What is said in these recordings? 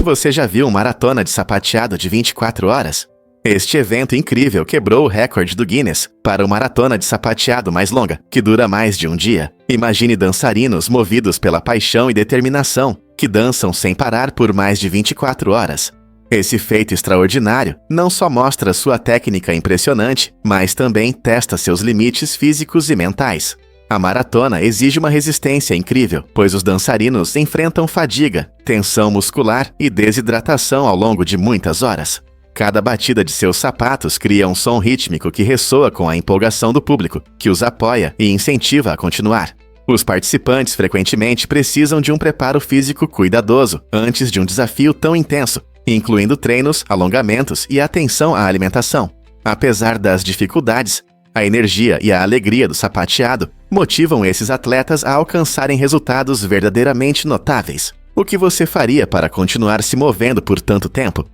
Você já viu uma maratona de sapateado de 24 horas? Este evento incrível quebrou o recorde do Guinness para uma maratona de sapateado mais longa, que dura mais de um dia. Imagine dançarinos movidos pela paixão e determinação, que dançam sem parar por mais de 24 horas. Esse feito extraordinário não só mostra sua técnica impressionante, mas também testa seus limites físicos e mentais. A maratona exige uma resistência incrível, pois os dançarinos enfrentam fadiga, tensão muscular e desidratação ao longo de muitas horas. Cada batida de seus sapatos cria um som rítmico que ressoa com a empolgação do público, que os apoia e incentiva a continuar. Os participantes frequentemente precisam de um preparo físico cuidadoso antes de um desafio tão intenso, incluindo treinos, alongamentos e atenção à alimentação. Apesar das dificuldades, a energia e a alegria do sapateado motivam esses atletas a alcançarem resultados verdadeiramente notáveis. O que você faria para continuar se movendo por tanto tempo?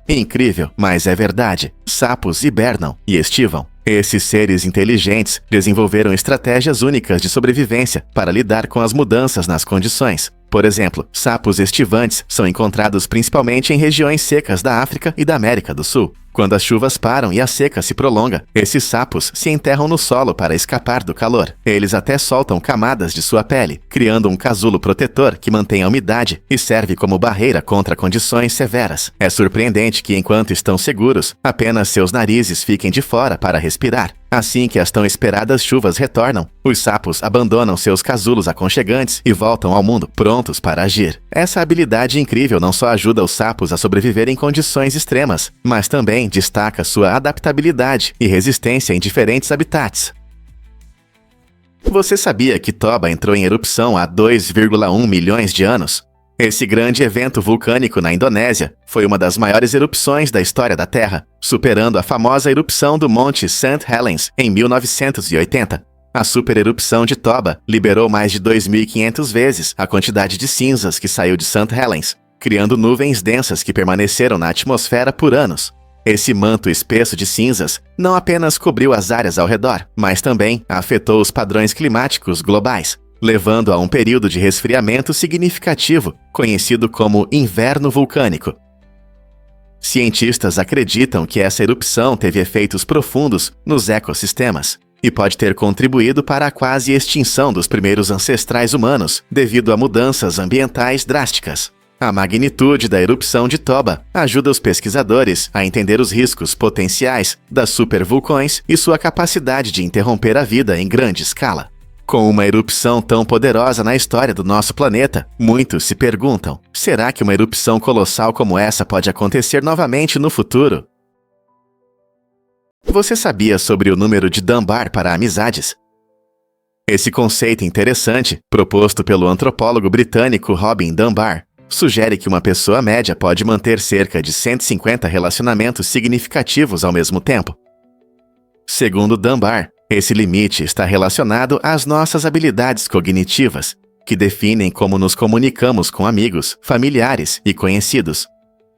Incrível, mas é verdade. Sapos hibernam e estivam. Esses seres inteligentes desenvolveram estratégias únicas de sobrevivência para lidar com as mudanças nas condições. Por exemplo, sapos estivantes são encontrados principalmente em regiões secas da África e da América do Sul. Quando as chuvas param e a seca se prolonga, esses sapos se enterram no solo para escapar do calor. Eles até soltam camadas de sua pele, criando um casulo protetor que mantém a umidade e serve como barreira contra condições severas. É surpreendente que, enquanto estão seguros, apenas seus narizes fiquem de fora para respirar. Assim que as tão esperadas chuvas retornam, os sapos abandonam seus casulos aconchegantes e voltam ao mundo, prontos para agir. Essa habilidade incrível não só ajuda os sapos a sobreviver em condições extremas, mas também destaca sua adaptabilidade e resistência em diferentes habitats. Você sabia que Toba entrou em erupção há 2,1 milhões de anos? Esse grande evento vulcânico na Indonésia foi uma das maiores erupções da história da Terra, superando a famosa erupção do Monte St. Helens em 1980. A supererupção de Toba liberou mais de 2.500 vezes a quantidade de cinzas que saiu de St. Helens, criando nuvens densas que permaneceram na atmosfera por anos. Esse manto espesso de cinzas não apenas cobriu as áreas ao redor, mas também afetou os padrões climáticos globais, levando a um período de resfriamento significativo, conhecido como inverno vulcânico. Cientistas acreditam que essa erupção teve efeitos profundos nos ecossistemas e pode ter contribuído para a quase extinção dos primeiros ancestrais humanos devido a mudanças ambientais drásticas. A magnitude da erupção de Toba ajuda os pesquisadores a entender os riscos potenciais das supervulcões e sua capacidade de interromper a vida em grande escala. Com uma erupção tão poderosa na história do nosso planeta, muitos se perguntam: será que uma erupção colossal como essa pode acontecer novamente no futuro? Você sabia sobre o número de Dunbar para amizades? Esse conceito interessante, proposto pelo antropólogo britânico Robin Dunbar, sugere que uma pessoa média pode manter cerca de 150 relacionamentos significativos ao mesmo tempo. Segundo Dunbar, esse limite está relacionado às nossas habilidades cognitivas, que definem como nos comunicamos com amigos, familiares e conhecidos.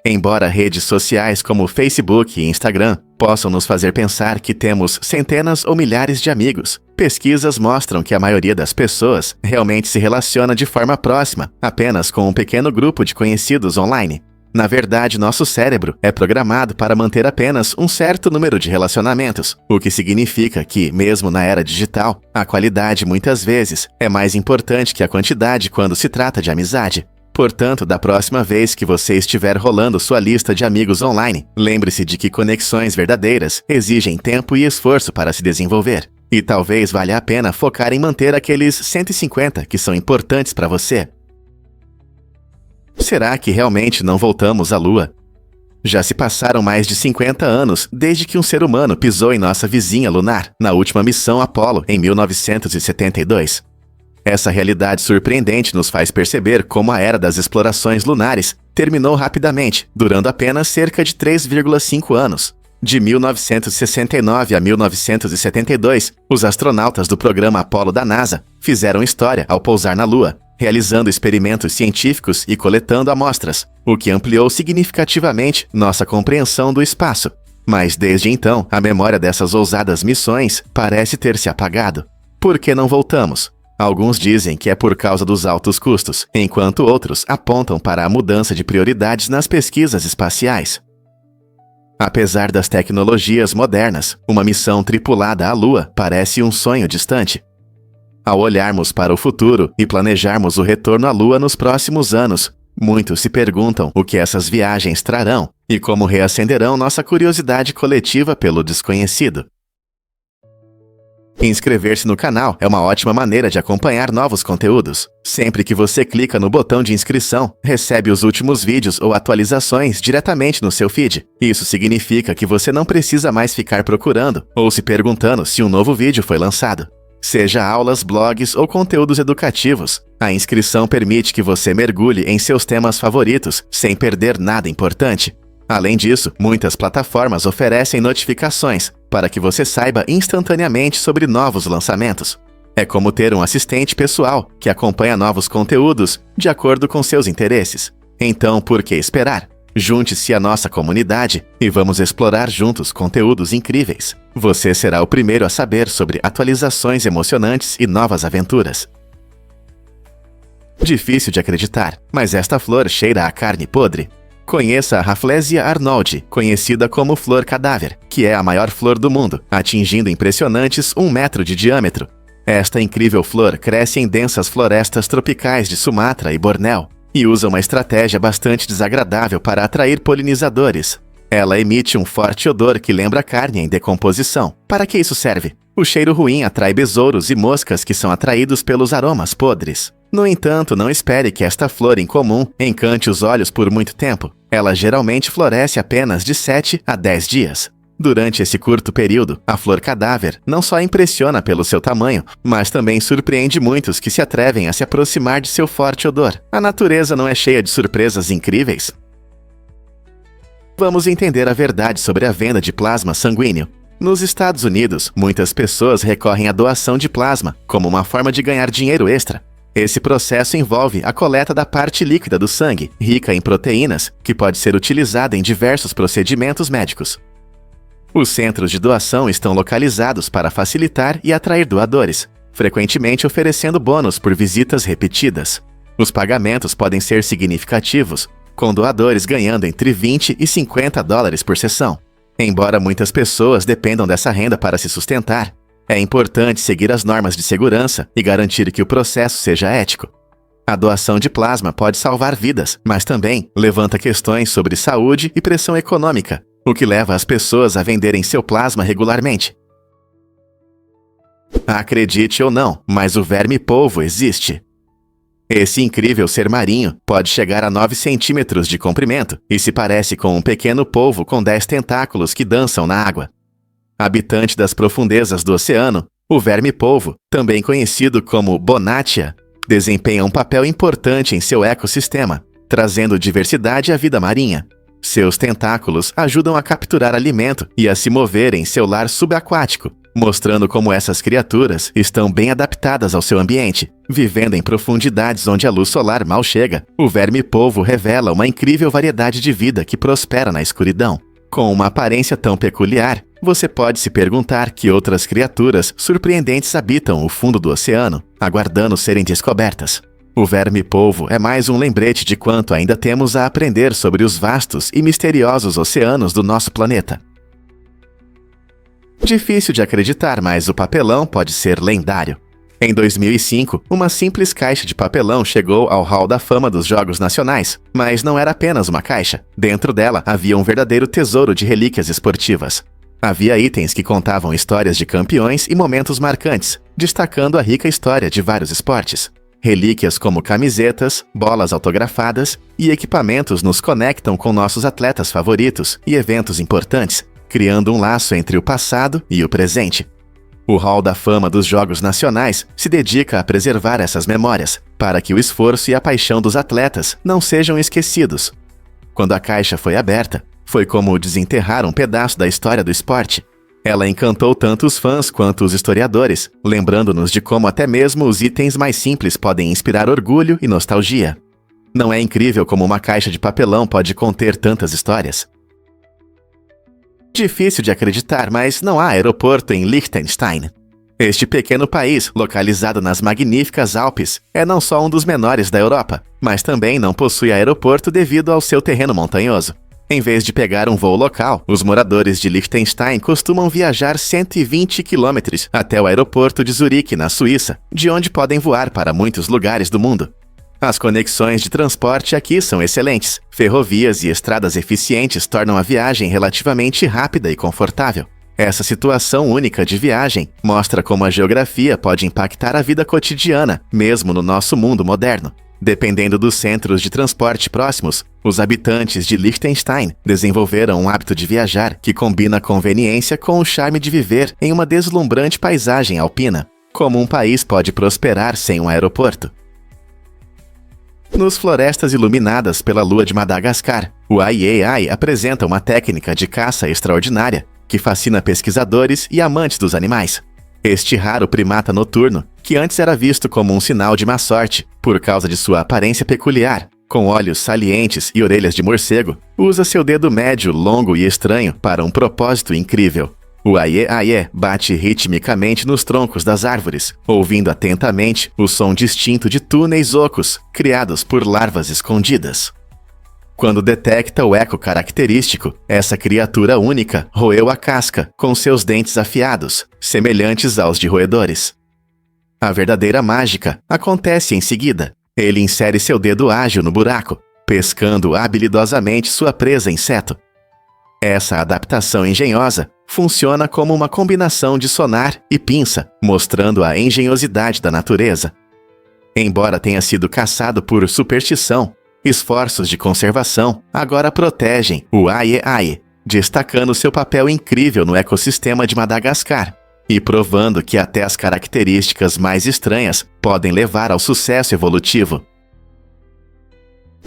Embora redes sociais como Facebook e Instagram possam nos fazer pensar que temos centenas ou milhares de amigos, pesquisas mostram que a maioria das pessoas realmente se relaciona de forma próxima, apenas com um pequeno grupo de conhecidos online. Na verdade, nosso cérebro é programado para manter apenas um certo número de relacionamentos, o que significa que, mesmo na era digital, a qualidade muitas vezes é mais importante que a quantidade quando se trata de amizade. Portanto, da próxima vez que você estiver rolando sua lista de amigos online, lembre-se de que conexões verdadeiras exigem tempo e esforço para se desenvolver. E talvez valha a pena focar em manter aqueles 150 que são importantes para você. Será que realmente não voltamos à Lua? Já se passaram mais de 50 anos desde que um ser humano pisou em nossa vizinha lunar, na última missão Apollo, em 1972. Essa realidade surpreendente nos faz perceber como a era das explorações lunares terminou rapidamente, durando apenas cerca de 3,5 anos. De 1969 a 1972, os astronautas do programa Apollo da NASA fizeram história ao pousar na Lua, realizando experimentos científicos e coletando amostras, o que ampliou significativamente nossa compreensão do espaço. Mas desde então, a memória dessas ousadas missões parece ter se apagado. Por que não voltamos? Alguns dizem que é por causa dos altos custos, enquanto outros apontam para a mudança de prioridades nas pesquisas espaciais. Apesar das tecnologias modernas, uma missão tripulada à Lua parece um sonho distante. Ao olharmos para o futuro e planejarmos o retorno à Lua nos próximos anos, muitos se perguntam o que essas viagens trarão e como reacenderão nossa curiosidade coletiva pelo desconhecido. Inscrever-se no canal é uma ótima maneira de acompanhar novos conteúdos. Sempre que você clica no botão de inscrição, recebe os últimos vídeos ou atualizações diretamente no seu feed. Isso significa que você não precisa mais ficar procurando ou se perguntando se um novo vídeo foi lançado. Seja aulas, blogs ou conteúdos educativos, a inscrição permite que você mergulhe em seus temas favoritos sem perder nada importante. Além disso, muitas plataformas oferecem notificações para que você saiba instantaneamente sobre novos lançamentos. É como ter um assistente pessoal que acompanha novos conteúdos de acordo com seus interesses. Então, por que esperar? Junte-se à nossa comunidade e vamos explorar juntos conteúdos incríveis. Você será o primeiro a saber sobre atualizações emocionantes e novas aventuras. Difícil de acreditar, mas esta flor cheira a carne podre. Conheça a Rafflesia arnoldii, conhecida como flor cadáver, que é a maior flor do mundo, atingindo impressionantes 1 metro de diâmetro. Esta incrível flor cresce em densas florestas tropicais de Sumatra e Bornéu e usa uma estratégia bastante desagradável para atrair polinizadores. Ela emite um forte odor que lembra carne em decomposição. Para que isso serve? O cheiro ruim atrai besouros e moscas que são atraídos pelos aromas podres. No entanto, não espere que esta flor incomum encante os olhos por muito tempo. Ela geralmente floresce apenas de 7 a 10 dias. Durante esse curto período, a flor cadáver não só impressiona pelo seu tamanho, mas também surpreende muitos que se atrevem a se aproximar de seu forte odor. A natureza não é cheia de surpresas incríveis? Vamos entender a verdade sobre a venda de plasma sanguíneo. Nos Estados Unidos, muitas pessoas recorrem à doação de plasma como uma forma de ganhar dinheiro extra. Esse processo envolve a coleta da parte líquida do sangue, rica em proteínas, que pode ser utilizada em diversos procedimentos médicos. Os centros de doação estão localizados para facilitar e atrair doadores, frequentemente oferecendo bônus por visitas repetidas. Os pagamentos podem ser significativos, com doadores ganhando entre 20 e 50 dólares por sessão. Embora muitas pessoas dependam dessa renda para se sustentar, é importante seguir as normas de segurança e garantir que o processo seja ético. A doação de plasma pode salvar vidas, mas também levanta questões sobre saúde e pressão econômica, o que leva as pessoas a venderem seu plasma regularmente. Acredite ou não, mas o verme-polvo existe. Esse incrível ser marinho pode chegar a 9 centímetros de comprimento e se parece com um pequeno polvo com 10 tentáculos que dançam na água. Habitante das profundezas do oceano, o verme-polvo, também conhecido como Bonatia, desempenha um papel importante em seu ecossistema, trazendo diversidade à vida marinha. Seus tentáculos ajudam a capturar alimento e a se mover em seu lar subaquático, mostrando como essas criaturas estão bem adaptadas ao seu ambiente. Vivendo em profundidades onde a luz solar mal chega, o verme-polvo revela uma incrível variedade de vida que prospera na escuridão. Com uma aparência tão peculiar, você pode se perguntar que outras criaturas surpreendentes habitam o fundo do oceano, aguardando serem descobertas. O verme-polvo é mais um lembrete de quanto ainda temos a aprender sobre os vastos e misteriosos oceanos do nosso planeta. Difícil de acreditar, mas o papelão pode ser lendário. Em 2005, uma simples caixa de papelão chegou ao Hall da Fama dos Jogos Nacionais, mas não era apenas uma caixa. Dentro dela havia um verdadeiro tesouro de relíquias esportivas. Havia itens que contavam histórias de campeões e momentos marcantes, destacando a rica história de vários esportes. Relíquias como camisetas, bolas autografadas e equipamentos nos conectam com nossos atletas favoritos e eventos importantes, criando um laço entre o passado e o presente. O Hall da Fama dos Jogos Nacionais se dedica a preservar essas memórias, para que o esforço e a paixão dos atletas não sejam esquecidos. Quando a caixa foi aberta, foi como desenterrar um pedaço da história do esporte. Ela encantou tanto os fãs quanto os historiadores, lembrando-nos de como até mesmo os itens mais simples podem inspirar orgulho e nostalgia. Não é incrível como uma caixa de papelão pode conter tantas histórias? Difícil de acreditar, mas não há aeroporto em Liechtenstein. Este pequeno país, localizado nas magníficas Alpes, é não só um dos menores da Europa, mas também não possui aeroporto devido ao seu terreno montanhoso. Em vez de pegar um voo local, os moradores de Liechtenstein costumam viajar 120 quilômetros até o aeroporto de Zurique, na Suíça, de onde podem voar para muitos lugares do mundo. As conexões de transporte aqui são excelentes. Ferrovias e estradas eficientes tornam a viagem relativamente rápida e confortável. Essa situação única de viagem mostra como a geografia pode impactar a vida cotidiana, mesmo no nosso mundo moderno. Dependendo dos centros de transporte próximos, os habitantes de Liechtenstein desenvolveram um hábito de viajar que combina a conveniência com o charme de viver em uma deslumbrante paisagem alpina. Como um país pode prosperar sem um aeroporto? Nos florestas iluminadas pela lua de Madagascar, o Ai apresenta uma técnica de caça extraordinária que fascina pesquisadores e amantes dos animais. Este raro primata noturno, que antes era visto como um sinal de má sorte por causa de sua aparência peculiar, com olhos salientes e orelhas de morcego, usa seu dedo médio longo e estranho para um propósito incrível. O Aie bate ritmicamente nos troncos das árvores, ouvindo atentamente o som distinto de túneis ocos criados por larvas escondidas. Quando detecta o eco característico, essa criatura única roeu a casca com seus dentes afiados, semelhantes aos de roedores. A verdadeira mágica acontece em seguida. Ele insere seu dedo ágil no buraco, pescando habilidosamente sua presa inseto. Essa adaptação engenhosa funciona como uma combinação de sonar e pinça, mostrando a engenhosidade da natureza. Embora tenha sido caçado por superstição, esforços de conservação agora protegem o Aie, destacando seu papel incrível no ecossistema de Madagascar e provando que até as características mais estranhas podem levar ao sucesso evolutivo.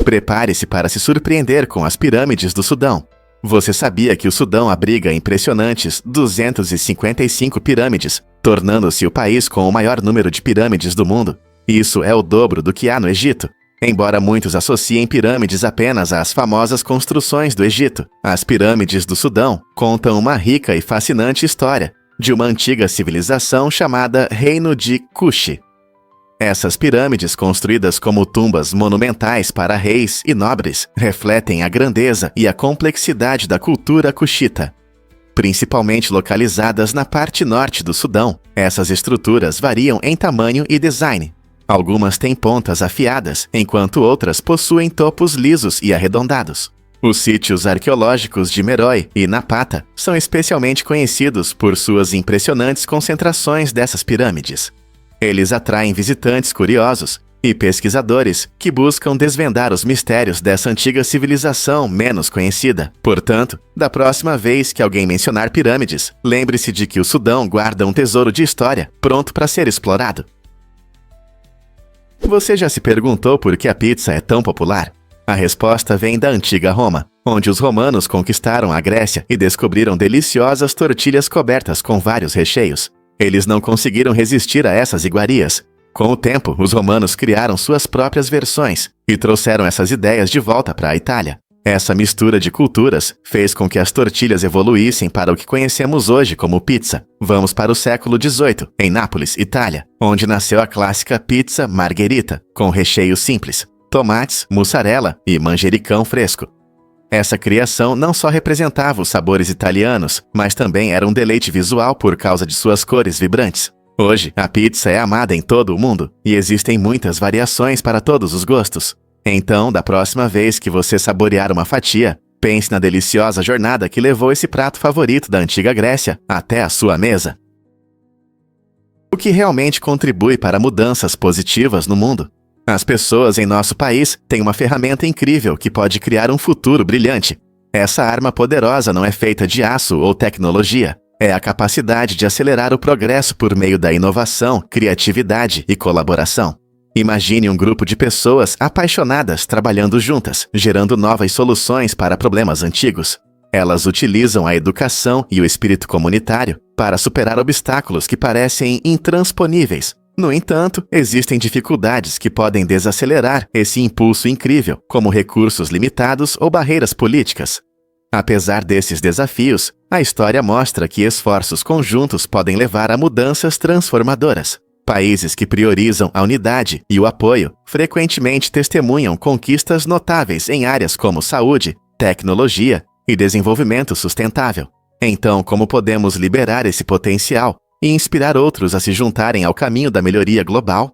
Prepare-se para se surpreender com as pirâmides do Sudão. Você sabia que o Sudão abriga impressionantes 255 pirâmides, tornando-se o país com o maior número de pirâmides do mundo? Isso é o dobro do que há no Egito. Embora muitos associem pirâmides apenas às famosas construções do Egito, as pirâmides do Sudão contam uma rica e fascinante história de uma antiga civilização chamada Reino de Kush. Essas pirâmides, construídas como tumbas monumentais para reis e nobres, refletem a grandeza e a complexidade da cultura cuxita. Principalmente localizadas na parte norte do Sudão, essas estruturas variam em tamanho e design. Algumas têm pontas afiadas, enquanto outras possuem topos lisos e arredondados. Os sítios arqueológicos de Meroe e Napata são especialmente conhecidos por suas impressionantes concentrações dessas pirâmides. Eles atraem visitantes curiosos e pesquisadores que buscam desvendar os mistérios dessa antiga civilização menos conhecida. Portanto, da próxima vez que alguém mencionar pirâmides, lembre-se de que o Sudão guarda um tesouro de história pronto para ser explorado. Você já se perguntou por que a pizza é tão popular? A resposta vem da antiga Roma, onde os romanos conquistaram a Grécia e descobriram deliciosas tortilhas cobertas com vários recheios. Eles não conseguiram resistir a essas iguarias. Com o tempo, os romanos criaram suas próprias versões e trouxeram essas ideias de volta para a Itália. Essa mistura de culturas fez com que as tortilhas evoluíssem para o que conhecemos hoje como pizza. Vamos para o século XVIII, em Nápoles, Itália, onde nasceu a clássica pizza margherita, com recheio simples, tomates, mussarela e manjericão fresco. Essa criação não só representava os sabores italianos, mas também era um deleite visual por causa de suas cores vibrantes. Hoje, a pizza é amada em todo o mundo e existem muitas variações para todos os gostos. Então, da próxima vez que você saborear uma fatia, pense na deliciosa jornada que levou esse prato favorito da antiga Grécia até a sua mesa. O que realmente contribui para mudanças positivas no mundo? As pessoas em nosso país têm uma ferramenta incrível que pode criar um futuro brilhante. Essa arma poderosa não é feita de aço ou tecnologia. É a capacidade de acelerar o progresso por meio da inovação, criatividade e colaboração. Imagine um grupo de pessoas apaixonadas trabalhando juntas, gerando novas soluções para problemas antigos. Elas utilizam a educação e o espírito comunitário para superar obstáculos que parecem intransponíveis. No entanto, existem dificuldades que podem desacelerar esse impulso incrível, como recursos limitados ou barreiras políticas. Apesar desses desafios, a história mostra que esforços conjuntos podem levar a mudanças transformadoras. Países que priorizam a unidade e o apoio frequentemente testemunham conquistas notáveis em áreas como saúde, tecnologia e desenvolvimento sustentável. Então, como podemos liberar esse potencial e inspirar outros a se juntarem ao caminho da melhoria global?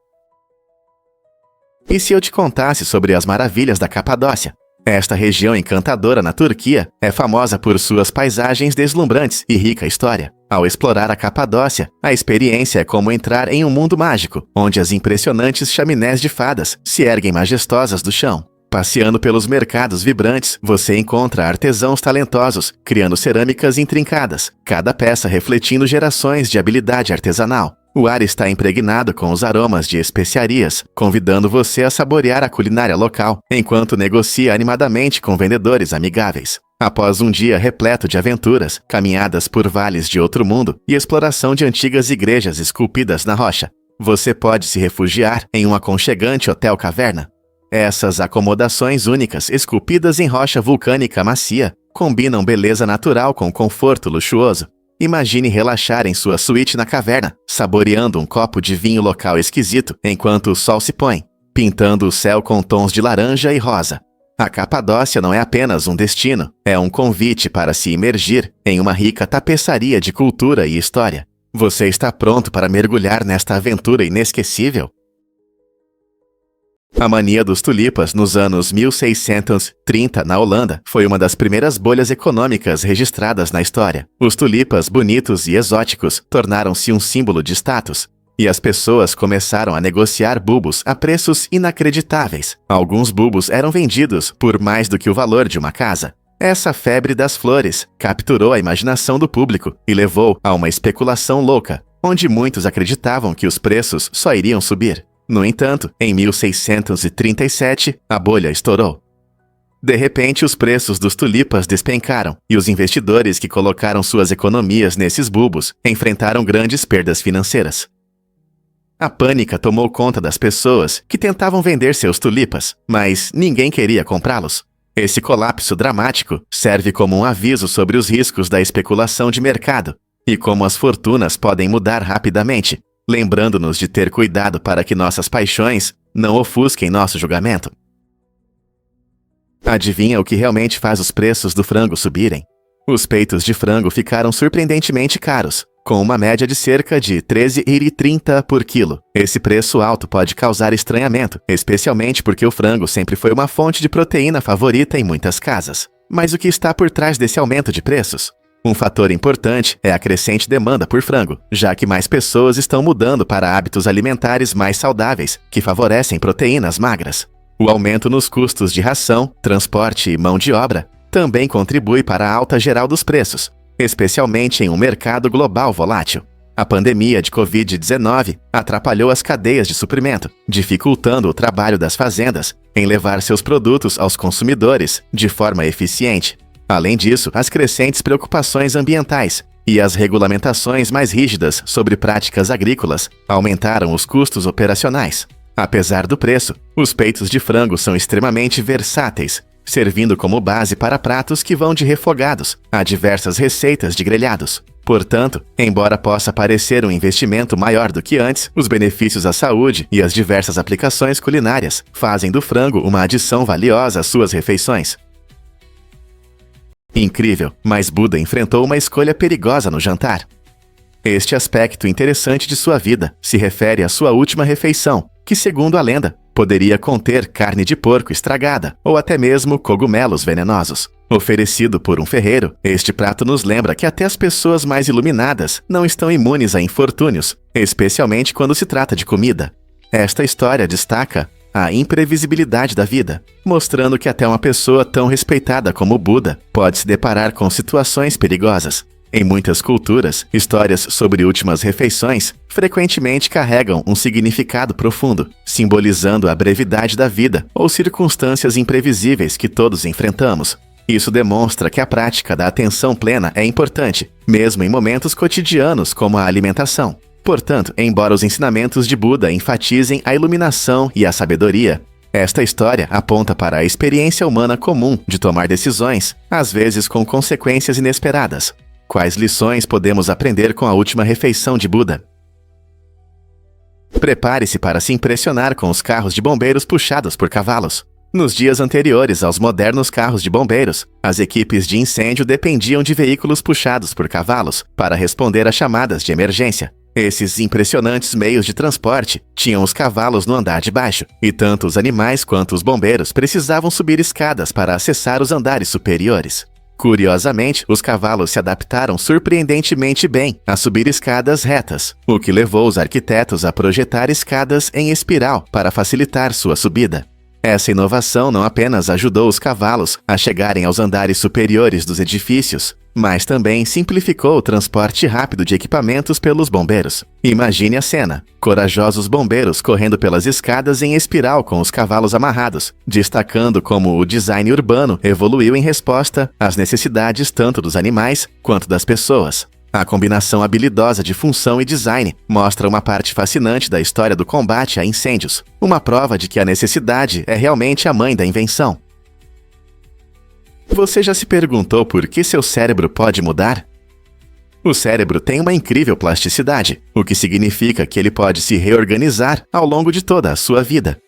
E se eu te contasse sobre as maravilhas da Capadócia? Esta região encantadora na Turquia é famosa por suas paisagens deslumbrantes e rica história. Ao explorar a Capadócia, a experiência é como entrar em um mundo mágico, onde as impressionantes chaminés de fadas se erguem majestosas do chão. Passeando pelos mercados vibrantes, você encontra artesãos talentosos, criando cerâmicas intrincadas, cada peça refletindo gerações de habilidade artesanal. O ar está impregnado com os aromas de especiarias, convidando você a saborear a culinária local, enquanto negocia animadamente com vendedores amigáveis. Após um dia repleto de aventuras, caminhadas por vales de outro mundo e exploração de antigas igrejas esculpidas na rocha, você pode se refugiar em um aconchegante hotel-caverna. Essas acomodações únicas, esculpidas em rocha vulcânica macia, combinam beleza natural com conforto luxuoso. Imagine relaxar em sua suíte na caverna, saboreando um copo de vinho local exquisito enquanto o sol se põe, pintando o céu com tons de laranja e rosa. A Capadócia não é apenas um destino, é um convite para se imergir em uma rica tapeçaria de cultura e história. Você está pronto para mergulhar nesta aventura inesquecível? A mania dos tulipas nos anos 1630 na Holanda foi uma das primeiras bolhas econômicas registradas na história. Os tulipas bonitos e exóticos tornaram-se um símbolo de status, e as pessoas começaram a negociar bulbos a preços inacreditáveis. Alguns bulbos eram vendidos por mais do que o valor de uma casa. Essa febre das flores capturou a imaginação do público e levou a uma especulação louca, onde muitos acreditavam que os preços só iriam subir. No entanto, em 1637, a bolha estourou. De repente, os preços dos tulipas despencaram, e os investidores que colocaram suas economias nesses bulbos enfrentaram grandes perdas financeiras. A pânica tomou conta das pessoas que tentavam vender seus tulipas, mas ninguém queria comprá-los. Esse colapso dramático serve como um aviso sobre os riscos da especulação de mercado e como as fortunas podem mudar rapidamente, lembrando-nos de ter cuidado para que nossas paixões não ofusquem nosso julgamento. Adivinha o que realmente faz os preços do frango subirem? Os peitos de frango ficaram surpreendentemente caros, com uma média de cerca de R$ 13,30 por quilo. Esse preço alto pode causar estranhamento, especialmente porque o frango sempre foi uma fonte de proteína favorita em muitas casas. Mas o que está por trás desse aumento de preços? Um fator importante é a crescente demanda por frango, já que mais pessoas estão mudando para hábitos alimentares mais saudáveis, que favorecem proteínas magras. O aumento nos custos de ração, transporte e mão de obra também contribui para a alta geral dos preços, especialmente em um mercado global volátil. A pandemia de Covid-19 atrapalhou as cadeias de suprimento, dificultando o trabalho das fazendas em levar seus produtos aos consumidores de forma eficiente. Além disso, as crescentes preocupações ambientais e as regulamentações mais rígidas sobre práticas agrícolas aumentaram os custos operacionais. Apesar do preço, os peitos de frango são extremamente versáteis, servindo como base para pratos que vão de refogados a diversas receitas de grelhados. Portanto, embora possa parecer um investimento maior do que antes, os benefícios à saúde e as diversas aplicações culinárias fazem do frango uma adição valiosa às suas refeições. Incrível, mas Buda enfrentou uma escolha perigosa no jantar. Este aspecto interessante de sua vida se refere à sua última refeição, que, segundo a lenda, poderia conter carne de porco estragada ou até mesmo cogumelos venenosos. Oferecido por um ferreiro, este prato nos lembra que até as pessoas mais iluminadas não estão imunes a infortúnios, especialmente quando se trata de comida. Esta história destaca a imprevisibilidade da vida, mostrando que até uma pessoa tão respeitada como Buda pode se deparar com situações perigosas. Em muitas culturas, histórias sobre últimas refeições frequentemente carregam um significado profundo, simbolizando a brevidade da vida ou circunstâncias imprevisíveis que todos enfrentamos. Isso demonstra que a prática da atenção plena é importante, mesmo em momentos cotidianos como a alimentação. Portanto, embora os ensinamentos de Buda enfatizem a iluminação e a sabedoria, Esta história aponta para a experiência humana comum de tomar decisões, às vezes com consequências inesperadas. Quais lições podemos aprender com a última refeição de Buda? Prepare-se para se impressionar com os carros de bombeiros puxados por cavalos. Nos dias anteriores aos modernos carros de bombeiros, as equipes de incêndio dependiam de veículos puxados por cavalos para responder a chamadas de emergência. Esses impressionantes meios de transporte tinham os cavalos no andar de baixo, e tanto os animais quanto os bombeiros precisavam subir escadas para acessar os andares superiores. Curiosamente, os cavalos se adaptaram surpreendentemente bem a subir escadas retas, o que levou os arquitetos a projetar escadas em espiral para facilitar sua subida. Essa inovação não apenas ajudou os cavalos a chegarem aos andares superiores dos edifícios, mas também simplificou o transporte rápido de equipamentos pelos bombeiros. Imagine a cena: corajosos bombeiros correndo pelas escadas em espiral com os cavalos amarrados, destacando como o design urbano evoluiu em resposta às necessidades tanto dos animais quanto das pessoas. A combinação habilidosa de função e design mostra uma parte fascinante da história do combate a incêndios, uma prova de que a necessidade é realmente a mãe da invenção. Você já se perguntou por que seu cérebro pode mudar? O cérebro tem uma incrível plasticidade, o que significa que ele pode se reorganizar ao longo de toda a sua vida.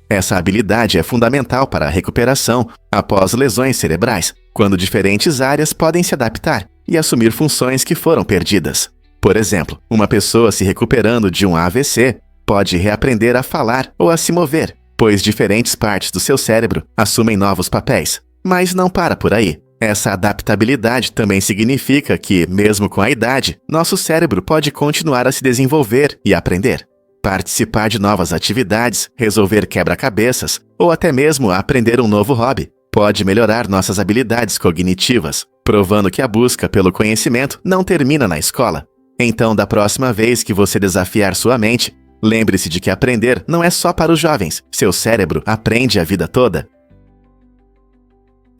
Essa habilidade é fundamental para a recuperação após lesões cerebrais, quando diferentes áreas podem se adaptar e assumir funções que foram perdidas. Por exemplo, uma pessoa se recuperando de um AVC pode reaprender a falar ou a se mover, pois diferentes partes do seu cérebro assumem novos papéis. Mas não para por aí. Essa adaptabilidade também significa que, mesmo com a idade, nosso cérebro pode continuar a se desenvolver e aprender. Participar de novas atividades, resolver quebra-cabeças ou até mesmo aprender um novo hobby pode melhorar nossas habilidades cognitivas, provando que a busca pelo conhecimento não termina na escola. Então, da próxima vez que você desafiar sua mente, lembre-se de que aprender não é só para os jovens. Seu cérebro aprende a vida toda.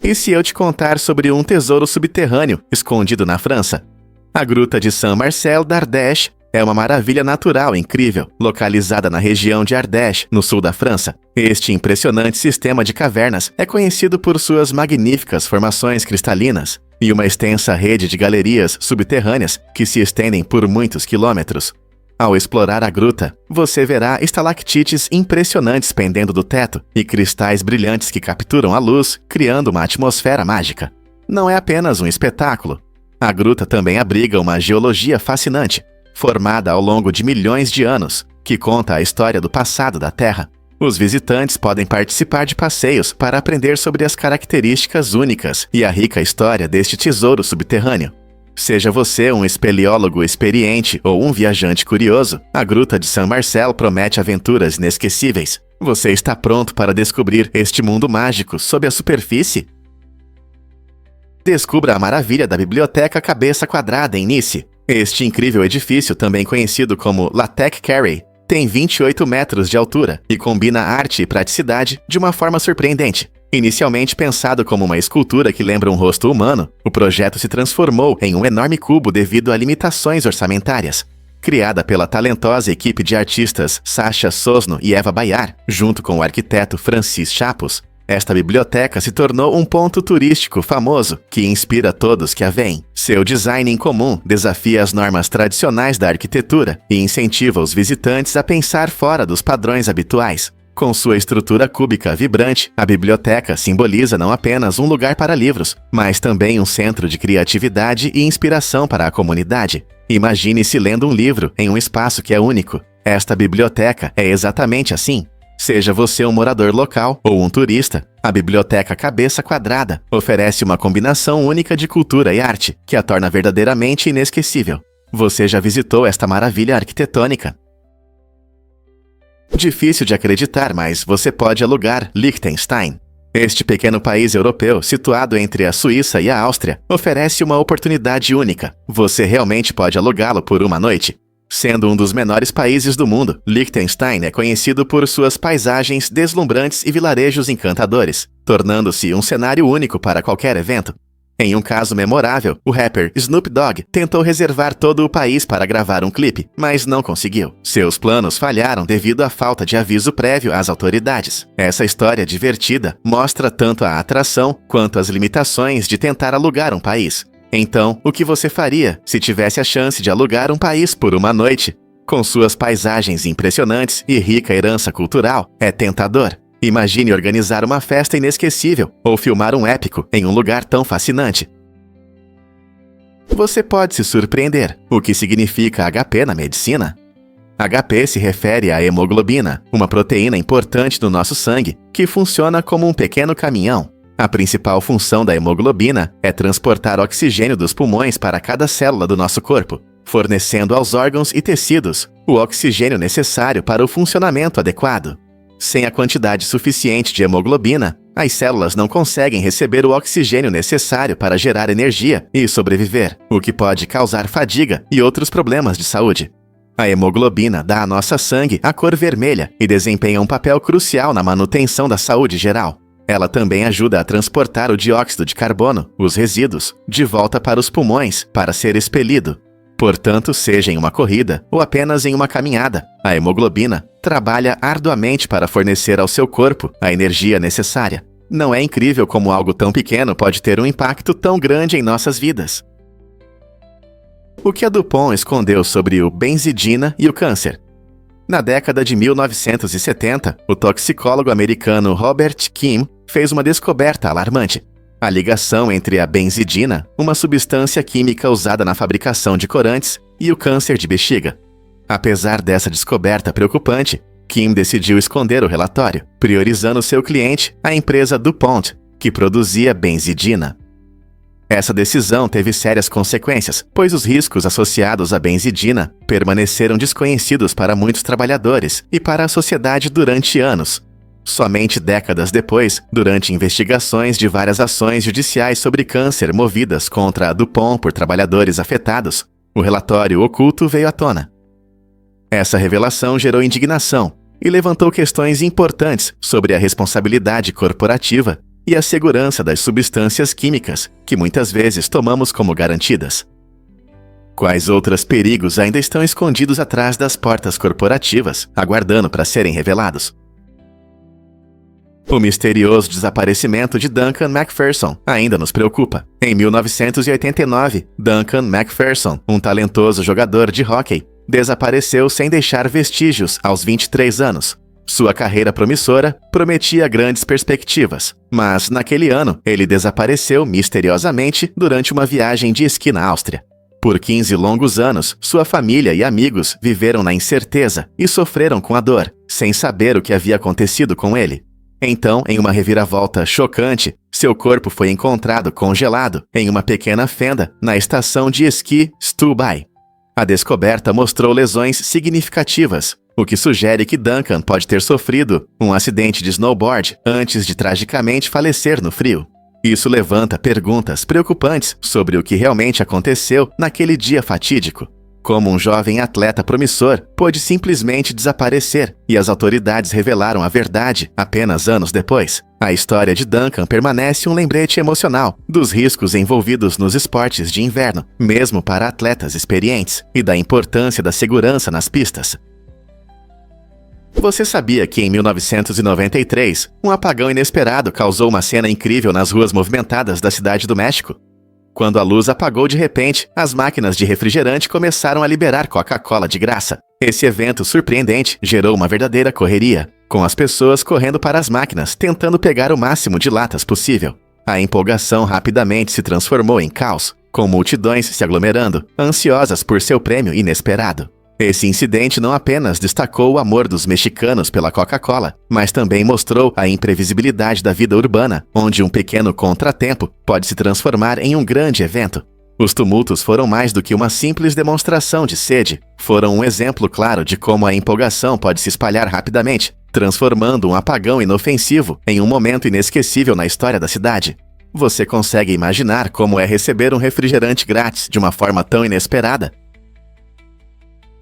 E se eu te contar sobre um tesouro subterrâneo escondido na França? A Gruta de Saint-Marcel d'Ardèche é uma maravilha natural incrível, localizada na região de Ardèche, no sul da França. Este impressionante sistema de cavernas é conhecido por suas magníficas formações cristalinas e uma extensa rede de galerias subterrâneas que se estendem por muitos quilômetros. Ao explorar a gruta, você verá estalactites impressionantes pendendo do teto e cristais brilhantes que capturam a luz, criando uma atmosfera mágica. Não é apenas um espetáculo. A gruta também abriga uma geologia fascinante, formada ao longo de milhões de anos, que conta a história do passado da Terra. Os visitantes podem participar de passeios para aprender sobre as características únicas e a rica história deste tesouro subterrâneo. Seja você um espeleólogo experiente ou um viajante curioso, a Gruta de Saint-Marcel promete aventuras inesquecíveis. Você está pronto para descobrir este mundo mágico sob a superfície? Descubra a maravilha da Biblioteca Cabeça Quadrada em Nice. Este incrível edifício, também conhecido como La Tech Carré, tem 28 metros de altura e combina arte e praticidade de uma forma surpreendente. Inicialmente pensado como uma escultura que lembra um rosto humano, o projeto se transformou em um enorme cubo devido a limitações orçamentárias. Criada pela talentosa equipe de artistas Sacha Sosno e Eva Bayar, junto com o arquiteto Francis Chapos, esta biblioteca se tornou um ponto turístico famoso que inspira todos que a veem. Seu design incomum desafia as normas tradicionais da arquitetura e incentiva os visitantes a pensar fora dos padrões habituais. Com sua estrutura cúbica vibrante, a biblioteca simboliza não apenas um lugar para livros, mas também um centro de criatividade e inspiração para a comunidade. Imagine-se lendo um livro em um espaço que é único. Esta biblioteca é exatamente assim. Seja você um morador local ou um turista, a Biblioteca Cabeça Quadrada oferece uma combinação única de cultura e arte que a torna verdadeiramente inesquecível. Você já visitou esta maravilha arquitetônica? Difícil de acreditar, mas você pode alugar Liechtenstein. Este pequeno país europeu, situado entre a Suíça e a Áustria, oferece uma oportunidade única. Você realmente pode alugá-lo por uma noite. Sendo um dos menores países do mundo, Liechtenstein é conhecido por suas paisagens deslumbrantes e vilarejos encantadores, tornando-se um cenário único para qualquer evento. Em um caso memorável, o rapper Snoop Dogg tentou reservar todo o país para gravar um clipe, mas não conseguiu. Seus planos falharam devido à falta de aviso prévio às autoridades. Essa história divertida mostra tanto a atração quanto as limitações de tentar alugar um país. Então, o que você faria se tivesse a chance de alugar um país por uma noite? Com suas paisagens impressionantes e rica herança cultural, é tentador. Imagine organizar uma festa inesquecível ou filmar um épico em um lugar tão fascinante. Você pode se surpreender. O que significa HP na medicina? HP se refere à hemoglobina, uma proteína importante no nosso sangue, que funciona como um pequeno caminhão. A principal função da hemoglobina é transportar oxigênio dos pulmões para cada célula do nosso corpo, fornecendo aos órgãos e tecidos o oxigênio necessário para o funcionamento adequado. Sem a quantidade suficiente de hemoglobina, as células não conseguem receber o oxigênio necessário para gerar energia e sobreviver, o que pode causar fadiga e outros problemas de saúde. A hemoglobina dá à nossa sangue a cor vermelha e desempenha um papel crucial na manutenção da saúde geral. Ela também ajuda a transportar o dióxido de carbono, os resíduos, de volta para os pulmões para ser expelido. Portanto, seja em uma corrida ou apenas em uma caminhada, a hemoglobina trabalha arduamente para fornecer ao seu corpo a energia necessária. Não é incrível como algo tão pequeno pode ter um impacto tão grande em nossas vidas? O que a DuPont escondeu sobre o benzidina e o câncer? Na década de 1970, o toxicólogo americano Robert Kim fez uma descoberta alarmante. A ligação entre a benzidina, uma substância química usada na fabricação de corantes, e o câncer de bexiga. Apesar dessa descoberta preocupante, Kim decidiu esconder o relatório, priorizando seu cliente, a empresa DuPont, que produzia benzidina. Essa decisão teve sérias consequências, pois os riscos associados à benzidina permaneceram desconhecidos para muitos trabalhadores e para a sociedade durante anos. Somente décadas depois, durante investigações de várias ações judiciais sobre câncer movidas contra a DuPont por trabalhadores afetados, o relatório oculto veio à tona. Essa revelação gerou indignação e levantou questões importantes sobre a responsabilidade corporativa e a segurança das substâncias químicas que muitas vezes tomamos como garantidas. Quais outros perigos ainda estão escondidos atrás das portas corporativas, aguardando para serem revelados? O misterioso desaparecimento de Duncan McPherson ainda nos preocupa. Em 1989, Duncan McPherson, um talentoso jogador de hóquei, desapareceu sem deixar vestígios aos 23 anos. Sua carreira promissora prometia grandes perspectivas, mas naquele ano ele desapareceu misteriosamente durante uma viagem de esqui na Áustria. Por 15 longos anos, sua família e amigos viveram na incerteza e sofreram com a dor, sem saber o que havia acontecido com ele. Então, em uma reviravolta chocante, seu corpo foi encontrado congelado em uma pequena fenda na estação de esqui Stubai. A descoberta mostrou lesões significativas, o que sugere que Duncan pode ter sofrido um acidente de snowboard antes de tragicamente falecer no frio. Isso levanta perguntas preocupantes sobre o que realmente aconteceu naquele dia fatídico. Como um jovem atleta promissor pôde simplesmente desaparecer e as autoridades revelaram a verdade apenas anos depois. A história de Duncan permanece um lembrete emocional dos riscos envolvidos nos esportes de inverno, mesmo para atletas experientes, e da importância da segurança nas pistas. Você sabia que em 1993, um apagão inesperado causou uma cena incrível nas ruas movimentadas da cidade do México? Quando a luz apagou de repente, as máquinas de refrigerante começaram a liberar Coca-Cola de graça. Esse evento surpreendente gerou uma verdadeira correria, com as pessoas correndo para as máquinas, tentando pegar o máximo de latas possível. A empolgação rapidamente se transformou em caos, com multidões se aglomerando, ansiosas por seu prêmio inesperado. Esse incidente não apenas destacou o amor dos mexicanos pela Coca-Cola, mas também mostrou a imprevisibilidade da vida urbana, onde um pequeno contratempo pode se transformar em um grande evento. Os tumultos foram mais do que uma simples demonstração de sede, foram um exemplo claro de como a empolgação pode se espalhar rapidamente, transformando um apagão inofensivo em um momento inesquecível na história da cidade. Você consegue imaginar como é receber um refrigerante grátis de uma forma tão inesperada?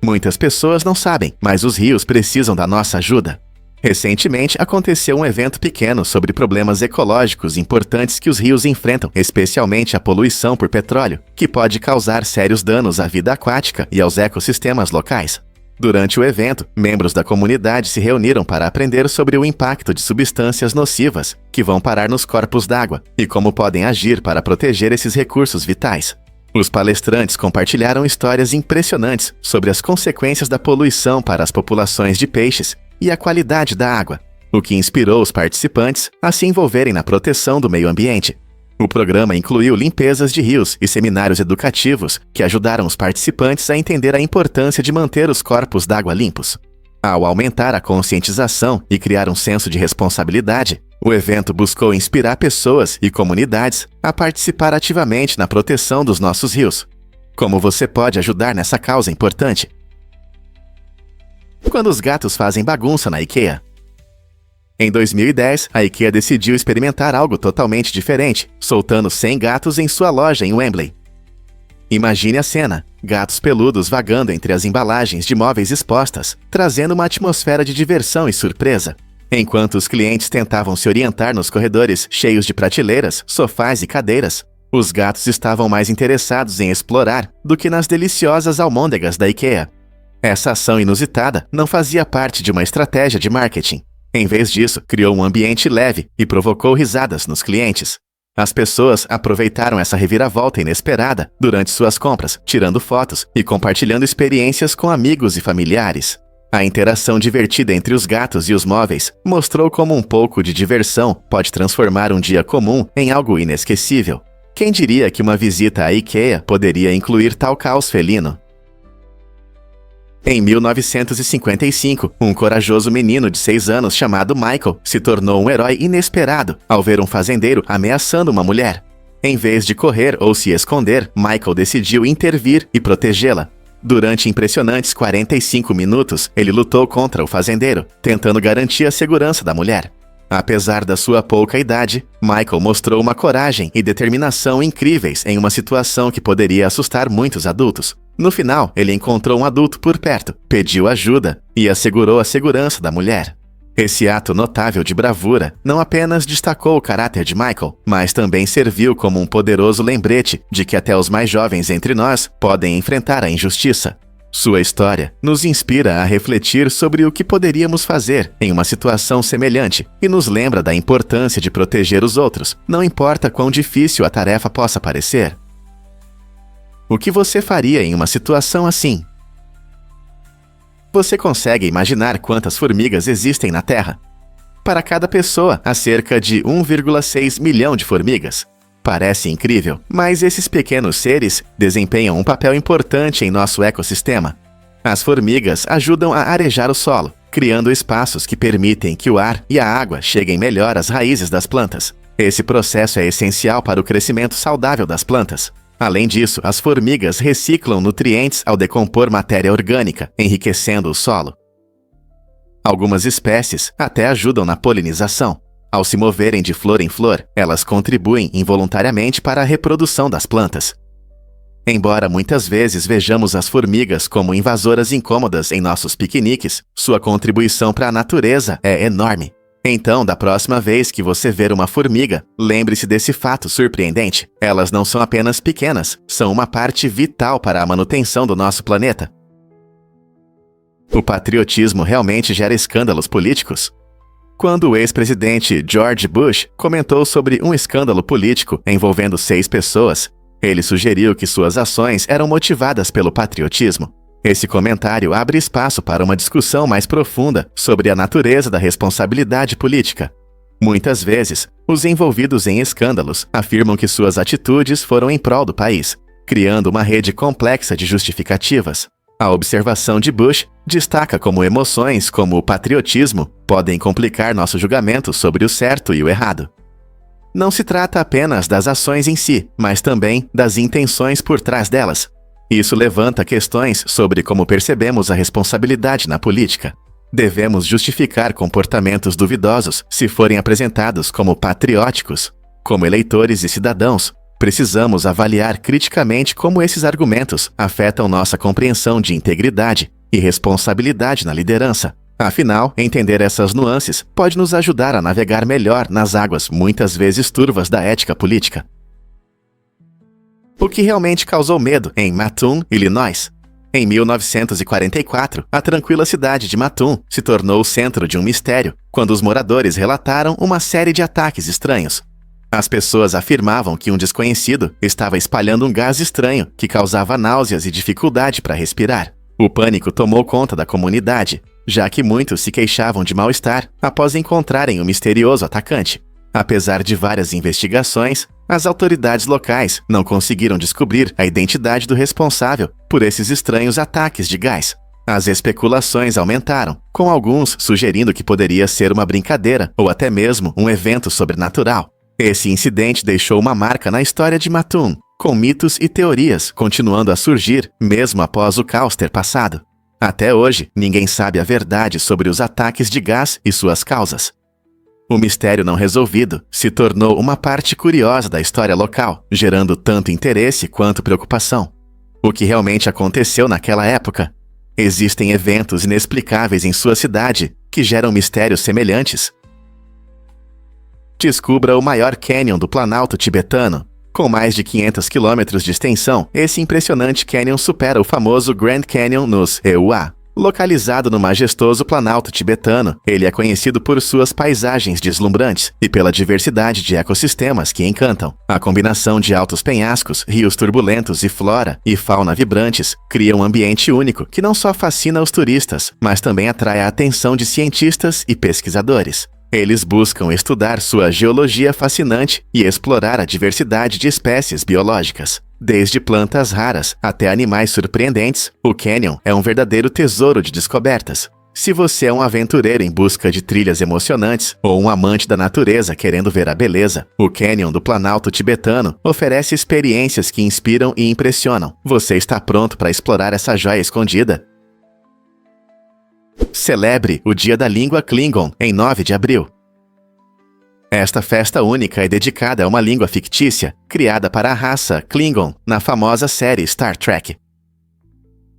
Muitas pessoas não sabem, mas os rios precisam da nossa ajuda. Recentemente, aconteceu um evento pequeno sobre problemas ecológicos importantes que os rios enfrentam, especialmente a poluição por petróleo, que pode causar sérios danos à vida aquática e aos ecossistemas locais. Durante o evento, membros da comunidade se reuniram para aprender sobre o impacto de substâncias nocivas que vão parar nos corpos d'água e como podem agir para proteger esses recursos vitais. Os palestrantes compartilharam histórias impressionantes sobre as consequências da poluição para as populações de peixes e a qualidade da água, o que inspirou os participantes a se envolverem na proteção do meio ambiente. O programa incluiu limpezas de rios e seminários educativos que ajudaram os participantes a entender a importância de manter os corpos d'água limpos. Ao aumentar a conscientização e criar um senso de responsabilidade, o evento buscou inspirar pessoas e comunidades a participar ativamente na proteção dos nossos rios. Como você pode ajudar nessa causa importante? Quando os gatos fazem bagunça na IKEA. Em 2010, a IKEA decidiu experimentar algo totalmente diferente, soltando 100 gatos em sua loja em Wembley. Imagine a cena: gatos peludos vagando entre as embalagens de móveis expostas, trazendo uma atmosfera de diversão e surpresa. Enquanto os clientes tentavam se orientar nos corredores cheios de prateleiras, sofás e cadeiras, os gatos estavam mais interessados em explorar do que nas deliciosas almôndegas da IKEA. Essa ação inusitada não fazia parte de uma estratégia de marketing. Em vez disso, criou um ambiente leve e provocou risadas nos clientes. As pessoas aproveitaram essa reviravolta inesperada durante suas compras, tirando fotos e compartilhando experiências com amigos e familiares. A interação divertida entre os gatos e os móveis mostrou como um pouco de diversão pode transformar um dia comum em algo inesquecível. Quem diria que uma visita à IKEA poderia incluir tal caos felino? Em 1955, um corajoso menino de 6 anos chamado Michael se tornou um herói inesperado ao ver um fazendeiro ameaçando uma mulher. Em vez de correr ou se esconder, Michael decidiu intervir e protegê-la. Durante impressionantes 45 minutos, ele lutou contra o fazendeiro, tentando garantir a segurança da mulher. Apesar da sua pouca idade, Michael mostrou uma coragem e determinação incríveis em uma situação que poderia assustar muitos adultos. No final, ele encontrou um adulto por perto, pediu ajuda e assegurou a segurança da mulher. Esse ato notável de bravura não apenas destacou o caráter de Michael, mas também serviu como um poderoso lembrete de que até os mais jovens entre nós podem enfrentar a injustiça. Sua história nos inspira a refletir sobre o que poderíamos fazer em uma situação semelhante e nos lembra da importância de proteger os outros, não importa quão difícil a tarefa possa parecer. O que você faria em uma situação assim? Você consegue imaginar quantas formigas existem na Terra? Para cada pessoa, há cerca de 1,6 milhão de formigas. Parece incrível, mas esses pequenos seres desempenham um papel importante em nosso ecossistema. As formigas ajudam a arejar o solo, criando espaços que permitem que o ar e a água cheguem melhor às raízes das plantas. Esse processo é essencial para o crescimento saudável das plantas. Além disso, as formigas reciclam nutrientes ao decompor matéria orgânica, enriquecendo o solo. Algumas espécies até ajudam na polinização. Ao se moverem de flor em flor, elas contribuem involuntariamente para a reprodução das plantas. Embora muitas vezes vejamos as formigas como invasoras incômodas em nossos piqueniques, sua contribuição para a natureza é enorme. Então, da próxima vez que você ver uma formiga, lembre-se desse fato surpreendente. Elas não são apenas pequenas, são uma parte vital para a manutenção do nosso planeta. O patriotismo realmente gera escândalos políticos? Quando o ex-presidente George Bush comentou sobre um escândalo político envolvendo 6 pessoas, ele sugeriu que suas ações eram motivadas pelo patriotismo. Esse comentário abre espaço para uma discussão mais profunda sobre a natureza da responsabilidade política. Muitas vezes, os envolvidos em escândalos afirmam que suas atitudes foram em prol do país, criando uma rede complexa de justificativas. A observação de Bush destaca como emoções como o patriotismo podem complicar nosso julgamento sobre o certo e o errado. Não se trata apenas das ações em si, mas também das intenções por trás delas. Isso levanta questões sobre como percebemos a responsabilidade na política. Devemos justificar comportamentos duvidosos se forem apresentados como patrióticos. Como eleitores e cidadãos, precisamos avaliar criticamente como esses argumentos afetam nossa compreensão de integridade e responsabilidade na liderança. Afinal, entender essas nuances pode nos ajudar a navegar melhor nas águas muitas vezes turvas da ética política. O que realmente causou medo em Mattoon, Illinois? Em 1944, a tranquila cidade de Mattoon se tornou o centro de um mistério quando os moradores relataram uma série de ataques estranhos. As pessoas afirmavam que um desconhecido estava espalhando um gás estranho que causava náuseas e dificuldade para respirar. O pânico tomou conta da comunidade, já que muitos se queixavam de mal-estar após encontrarem o misterioso atacante. Apesar de várias investigações, as autoridades locais não conseguiram descobrir a identidade do responsável por esses estranhos ataques de gás. As especulações aumentaram, com alguns sugerindo que poderia ser uma brincadeira ou até mesmo um evento sobrenatural. Esse incidente deixou uma marca na história de Mattoon, com mitos e teorias continuando a surgir mesmo após o caos ter passado. Até hoje, ninguém sabe a verdade sobre os ataques de gás e suas causas. O mistério não resolvido se tornou uma parte curiosa da história local, gerando tanto interesse quanto preocupação. O que realmente aconteceu naquela época? Existem eventos inexplicáveis em sua cidade que geram mistérios semelhantes. Descubra o maior cânion do Planalto tibetano. Com mais de 500 quilômetros de extensão, esse impressionante cânion supera o famoso Grand Canyon nos EUA. Localizado no majestoso Planalto tibetano, ele é conhecido por suas paisagens deslumbrantes e pela diversidade de ecossistemas que encantam. A combinação de altos penhascos, rios turbulentos e flora e fauna vibrantes cria um ambiente único que não só fascina os turistas, mas também atrai a atenção de cientistas e pesquisadores. Eles buscam estudar sua geologia fascinante e explorar a diversidade de espécies biológicas. Desde plantas raras até animais surpreendentes, o cânion é um verdadeiro tesouro de descobertas. Se você é um aventureiro em busca de trilhas emocionantes ou um amante da natureza querendo ver a beleza, o cânion do Planalto tibetano oferece experiências que inspiram e impressionam. Você está pronto para explorar essa joia escondida? Celebre o Dia da Língua Klingon em 9 de abril. Esta festa única é dedicada a uma língua fictícia, criada para a raça Klingon na famosa série Star Trek.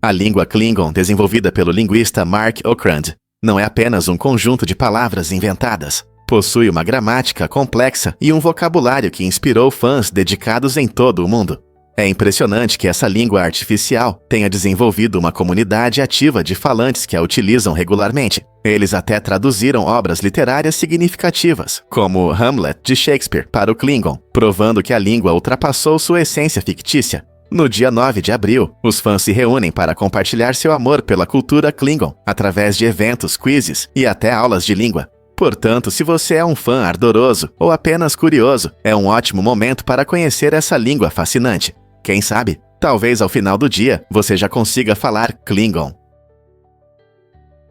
A língua Klingon, desenvolvida pelo linguista Mark Okrand, não é apenas um conjunto de palavras inventadas. Possui uma gramática complexa e um vocabulário que inspirou fãs dedicados em todo o mundo. É impressionante que essa língua artificial tenha desenvolvido uma comunidade ativa de falantes que a utilizam regularmente. Eles até traduziram obras literárias significativas, como Hamlet de Shakespeare, para o Klingon, provando que a língua ultrapassou sua essência fictícia. No dia 9 de abril, os fãs se reúnem para compartilhar seu amor pela cultura Klingon, através de eventos, quizzes e até aulas de língua. Portanto, se você é um fã ardoroso ou apenas curioso, é um ótimo momento para conhecer essa língua fascinante. Quem sabe, talvez ao final do dia, você já consiga falar Klingon.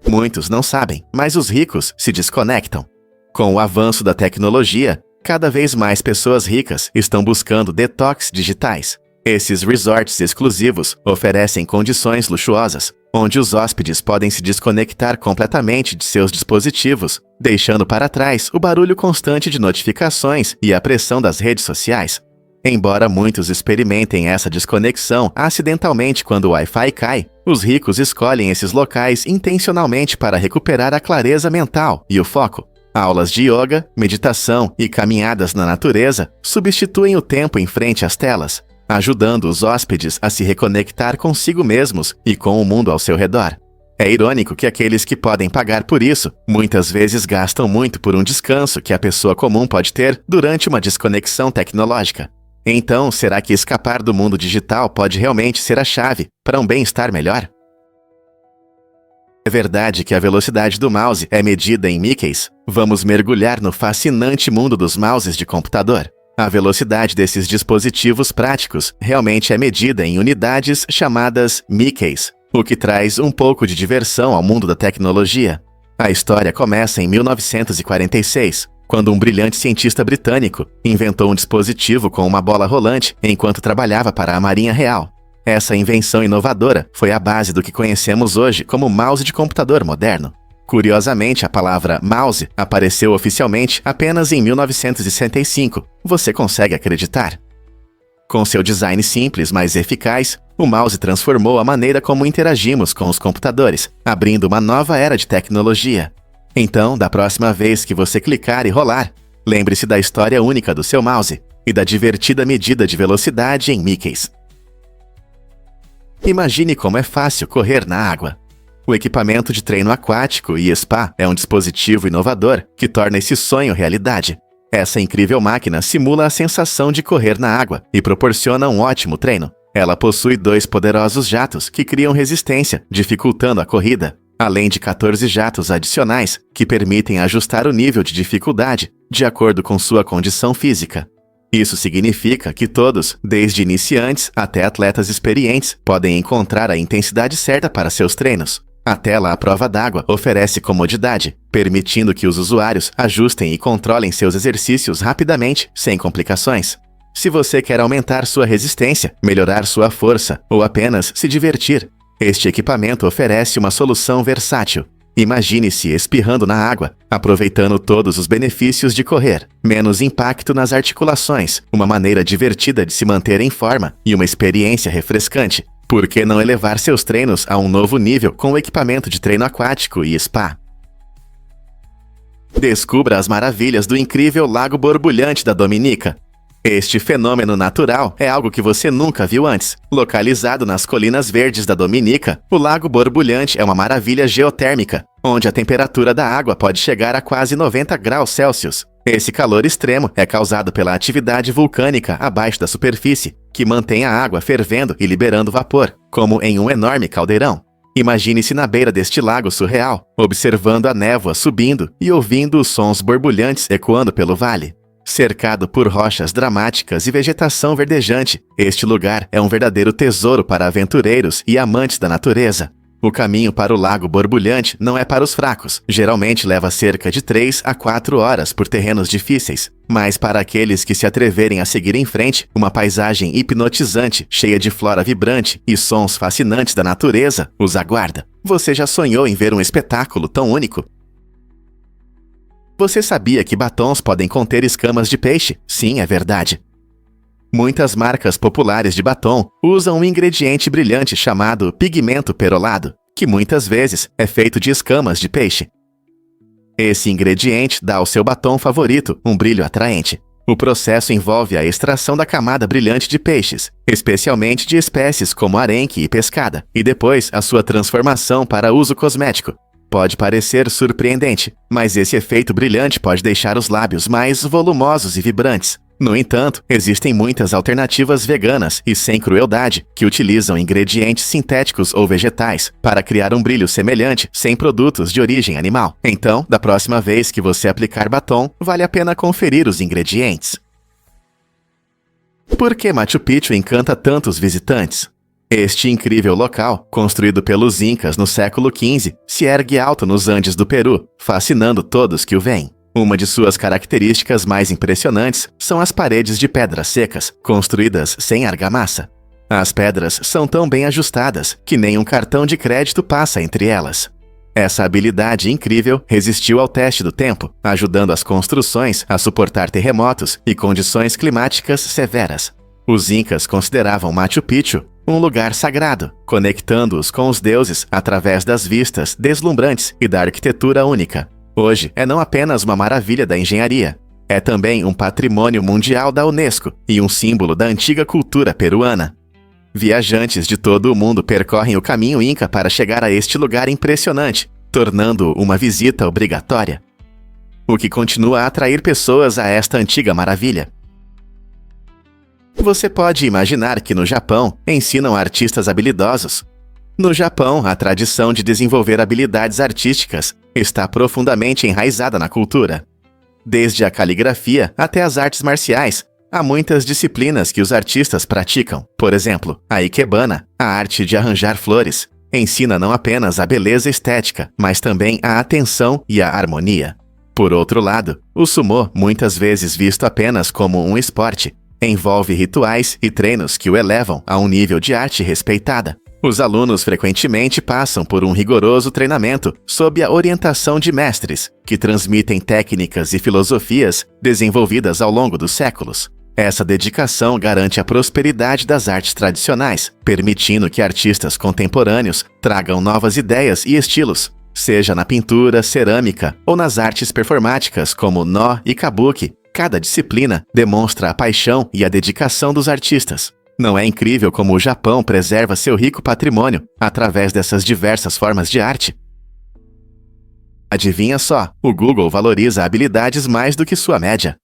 Muitos não sabem, mas os ricos se desconectam. Com o avanço da tecnologia, cada vez mais pessoas ricas estão buscando detox digitais. Esses resorts exclusivos oferecem condições luxuosas, onde os hóspedes podem se desconectar completamente de seus dispositivos, deixando para trás o barulho constante de notificações e a pressão das redes sociais. Embora muitos experimentem essa desconexão acidentalmente quando o Wi-Fi cai, os ricos escolhem esses locais intencionalmente para recuperar a clareza mental e o foco. Aulas de yoga, meditação e caminhadas na natureza substituem o tempo em frente às telas, ajudando os hóspedes a se reconectar consigo mesmos e com o mundo ao seu redor. É irônico que aqueles que podem pagar por isso, muitas vezes gastam muito por um descanso que a pessoa comum pode ter durante uma desconexão tecnológica. Então, será que escapar do mundo digital pode realmente ser a chave para um bem-estar melhor? É verdade que a velocidade do mouse é medida em mickeys? Vamos mergulhar no fascinante mundo dos mouses de computador. A velocidade desses dispositivos práticos realmente é medida em unidades chamadas mickeys, o que traz um pouco de diversão ao mundo da tecnologia. A história começa em 1946, quando um brilhante cientista britânico inventou um dispositivo com uma bola rolante enquanto trabalhava para a Marinha Real. Essa invenção inovadora foi a base do que conhecemos hoje como mouse de computador moderno. Curiosamente, a palavra mouse apareceu oficialmente apenas em 1965. Você consegue acreditar? Com seu design simples, mas eficaz, O mouse transformou a maneira como interagimos com os computadores, abrindo uma nova era de tecnologia. Então, da próxima vez que você clicar e rolar, lembre-se da história única do seu mouse e da divertida medida de velocidade em Mickeys. Imagine como é fácil correr na água. O equipamento de treino aquático e spa é um dispositivo inovador que torna esse sonho realidade. Essa incrível máquina simula a sensação de correr na água e proporciona um ótimo treino. Ela possui 2 poderosos jatos que criam resistência, dificultando a corrida, além de 14 jatos adicionais que permitem ajustar o nível de dificuldade de acordo com sua condição física. Isso significa que todos, desde iniciantes até atletas experientes, podem encontrar a intensidade certa para seus treinos. A tela à prova d'água oferece comodidade, permitindo que os usuários ajustem e controlem seus exercícios rapidamente, sem complicações. Se você quer aumentar sua resistência, melhorar sua força ou apenas se divertir, este equipamento oferece uma solução versátil. Imagine-se espirrando na água, aproveitando todos os benefícios de correr. Menos impacto nas articulações, uma maneira divertida de se manter em forma e uma experiência refrescante. Por que não elevar seus treinos a um novo nível com o equipamento de treino aquático e spa? Descubra as maravilhas do incrível Lago Borbulhante da Dominica. Este fenômeno natural é algo que você nunca viu antes. Localizado nas Colinas Verdes da Dominica, o Lago Borbulhante é uma maravilha geotérmica, onde a temperatura da água pode chegar a quase 90 graus Celsius. Esse calor extremo é causado pela atividade vulcânica abaixo da superfície, que mantém a água fervendo e liberando vapor, como em um enorme caldeirão. Imagine-se na beira deste lago surreal, observando a névoa subindo e ouvindo os sons borbulhantes ecoando pelo vale. Cercado por rochas dramáticas e vegetação verdejante, este lugar é um verdadeiro tesouro para aventureiros e amantes da natureza. O caminho para o Lago Borbulhante não é para os fracos, geralmente leva cerca de 3 a 4 horas por terrenos difíceis. Mas para aqueles que se atreverem a seguir em frente, uma paisagem hipnotizante, cheia de flora vibrante e sons fascinantes da natureza, os aguarda. Você já sonhou em ver um espetáculo tão único? Você sabia que batons podem conter escamas de peixe? Sim, é verdade. Muitas marcas populares de batom usam um ingrediente brilhante chamado pigmento perolado, que muitas vezes é feito de escamas de peixe. Esse ingrediente dá ao seu batom favorito um brilho atraente. O processo envolve a extração da camada brilhante de peixes, especialmente de espécies como arenque e pescada, e depois a sua transformação para uso cosmético. Pode parecer surpreendente, mas esse efeito brilhante pode deixar os lábios mais volumosos e vibrantes. No entanto, existem muitas alternativas veganas e sem crueldade que utilizam ingredientes sintéticos ou vegetais para criar um brilho semelhante sem produtos de origem animal. Então, da próxima vez que você aplicar batom, vale a pena conferir os ingredientes. Por que Machu Picchu encanta tantos visitantes? Este incrível local, construído pelos Incas no século XV, se ergue alto nos Andes do Peru, fascinando todos que o veem. Uma de suas características mais impressionantes são as paredes de pedras secas, construídas sem argamassa. As pedras são tão bem ajustadas que nem um cartão de crédito passa entre elas. Essa habilidade incrível resistiu ao teste do tempo, ajudando as construções a suportar terremotos e condições climáticas severas. Os Incas consideravam Machu Picchu um lugar sagrado, conectando-os com os deuses através das vistas deslumbrantes e da arquitetura única. Hoje é não apenas uma maravilha da engenharia, é também um patrimônio mundial da Unesco e um símbolo da antiga cultura peruana. Viajantes de todo o mundo percorrem o caminho Inca para chegar a este lugar impressionante, tornando-o uma visita obrigatória. O que continua a atrair pessoas a esta antiga maravilha. Você pode imaginar que no Japão ensinam artistas habilidosos. No Japão, a tradição de desenvolver habilidades artísticas está profundamente enraizada na cultura. Desde a caligrafia até as artes marciais, há muitas disciplinas que os artistas praticam. Por exemplo, a ikebana, a arte de arranjar flores, ensina não apenas a beleza estética, mas também a atenção e a harmonia. Por outro lado, o sumô, muitas vezes visto apenas como um esporte, envolve rituais e treinos que o elevam a um nível de arte respeitada. Os alunos frequentemente passam por um rigoroso treinamento sob a orientação de mestres, que transmitem técnicas e filosofias desenvolvidas ao longo dos séculos. Essa dedicação garante a prosperidade das artes tradicionais, permitindo que artistas contemporâneos tragam novas ideias e estilos, seja na pintura, cerâmica ou nas artes performáticas como Nó e Kabuki. Cada disciplina demonstra a paixão e a dedicação dos artistas. Não é incrível como o Japão preserva seu rico patrimônio através dessas diversas formas de arte? Adivinha só, o Google valoriza habilidades mais do que sua média.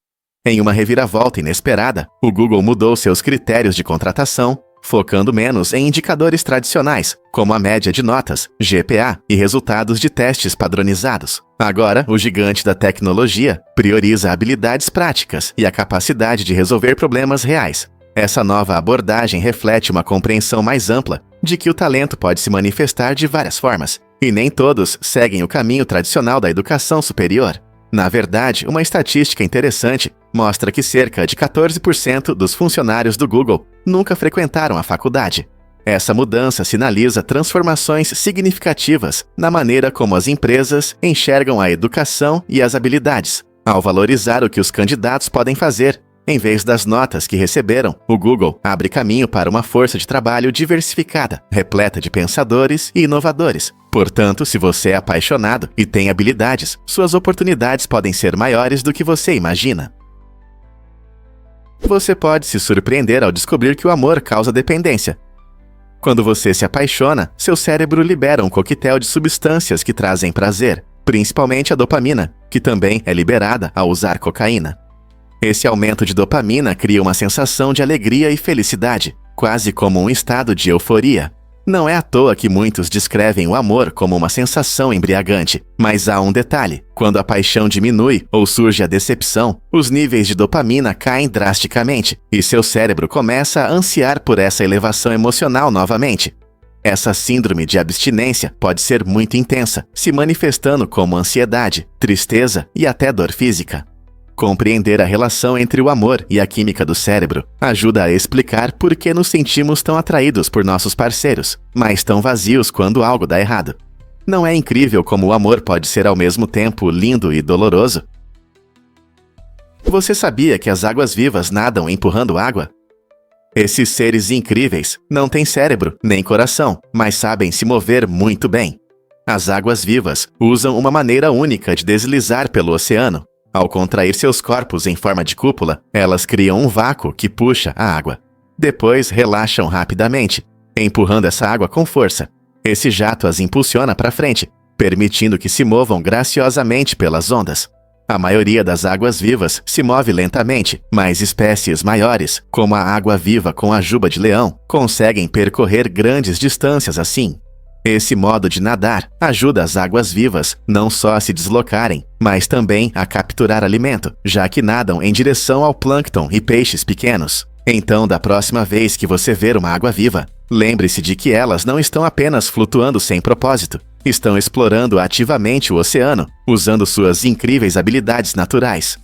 Em uma reviravolta inesperada, o Google mudou seus critérios de contratação, focando menos em indicadores tradicionais, como a média de notas, GPA e resultados de testes padronizados. Agora, o gigante da tecnologia prioriza habilidades práticas e a capacidade de resolver problemas reais. Essa nova abordagem reflete uma compreensão mais ampla de que o talento pode se manifestar de várias formas, e nem todos seguem o caminho tradicional da educação superior. Na verdade, uma estatística interessante mostra que cerca de 14% dos funcionários do Google nunca frequentaram a faculdade. Essa mudança sinaliza transformações significativas na maneira como as empresas enxergam a educação e as habilidades. Ao valorizar o que os candidatos podem fazer, em vez das notas que receberam, o Google abre caminho para uma força de trabalho diversificada, repleta de pensadores e inovadores. Portanto, se você é apaixonado e tem habilidades, suas oportunidades podem ser maiores do que você imagina. Você pode se surpreender ao descobrir que o amor causa dependência. Quando você se apaixona, seu cérebro libera um coquetel de substâncias que trazem prazer, principalmente a dopamina, que também é liberada ao usar cocaína. Esse aumento de dopamina cria uma sensação de alegria e felicidade, quase como um estado de euforia. Não é à toa que muitos descrevem o amor como uma sensação embriagante, mas há um detalhe: quando a paixão diminui ou surge a decepção, os níveis de dopamina caem drasticamente e seu cérebro começa a ansiar por essa elevação emocional novamente. Essa síndrome de abstinência pode ser muito intensa, se manifestando como ansiedade, tristeza e até dor física. Compreender a relação entre o amor e a química do cérebro ajuda a explicar por que nos sentimos tão atraídos por nossos parceiros, mas tão vazios quando algo dá errado. Não é incrível como o amor pode ser ao mesmo tempo lindo e doloroso? Você sabia que as águas-vivas nadam empurrando água? Esses seres incríveis não têm cérebro nem coração, mas sabem se mover muito bem. As águas-vivas usam uma maneira única de deslizar pelo oceano. Ao contrair seus corpos em forma de cúpula, elas criam um vácuo que puxa a água. Depois relaxam rapidamente, empurrando essa água com força. Esse jato as impulsiona para frente, permitindo que se movam graciosamente pelas ondas. A maioria das águas-vivas se move lentamente, mas espécies maiores, como a água-viva com a juba de leão, conseguem percorrer grandes distâncias assim. Esse modo de nadar ajuda as águas-vivas não só a se deslocarem, mas também a capturar alimento, já que nadam em direção ao plâncton e peixes pequenos. Então, da próxima vez que você ver uma água-viva, lembre-se de que elas não estão apenas flutuando sem propósito, estão explorando ativamente o oceano, usando suas incríveis habilidades naturais.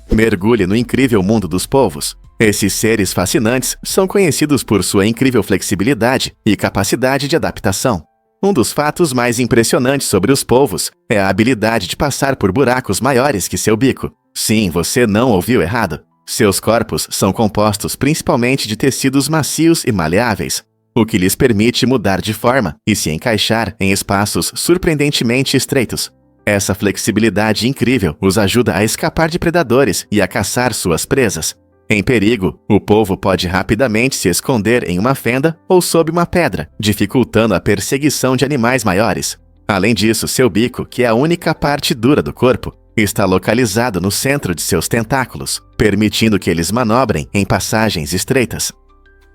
Mergulhe no incrível mundo dos polvos. Esses seres fascinantes são conhecidos por sua incrível flexibilidade e capacidade de adaptação. Um dos fatos mais impressionantes sobre os polvos é a habilidade de passar por buracos maiores que seu bico. Sim, você não ouviu errado. Seus corpos são compostos principalmente de tecidos macios e maleáveis, o que lhes permite mudar de forma e se encaixar em espaços surpreendentemente estreitos. Essa flexibilidade incrível os ajuda a escapar de predadores e a caçar suas presas. Em perigo, o polvo pode rapidamente se esconder em uma fenda ou sob uma pedra, dificultando a perseguição de animais maiores. Além disso, seu bico, que é a única parte dura do corpo, está localizado no centro de seus tentáculos, permitindo que eles manobrem em passagens estreitas.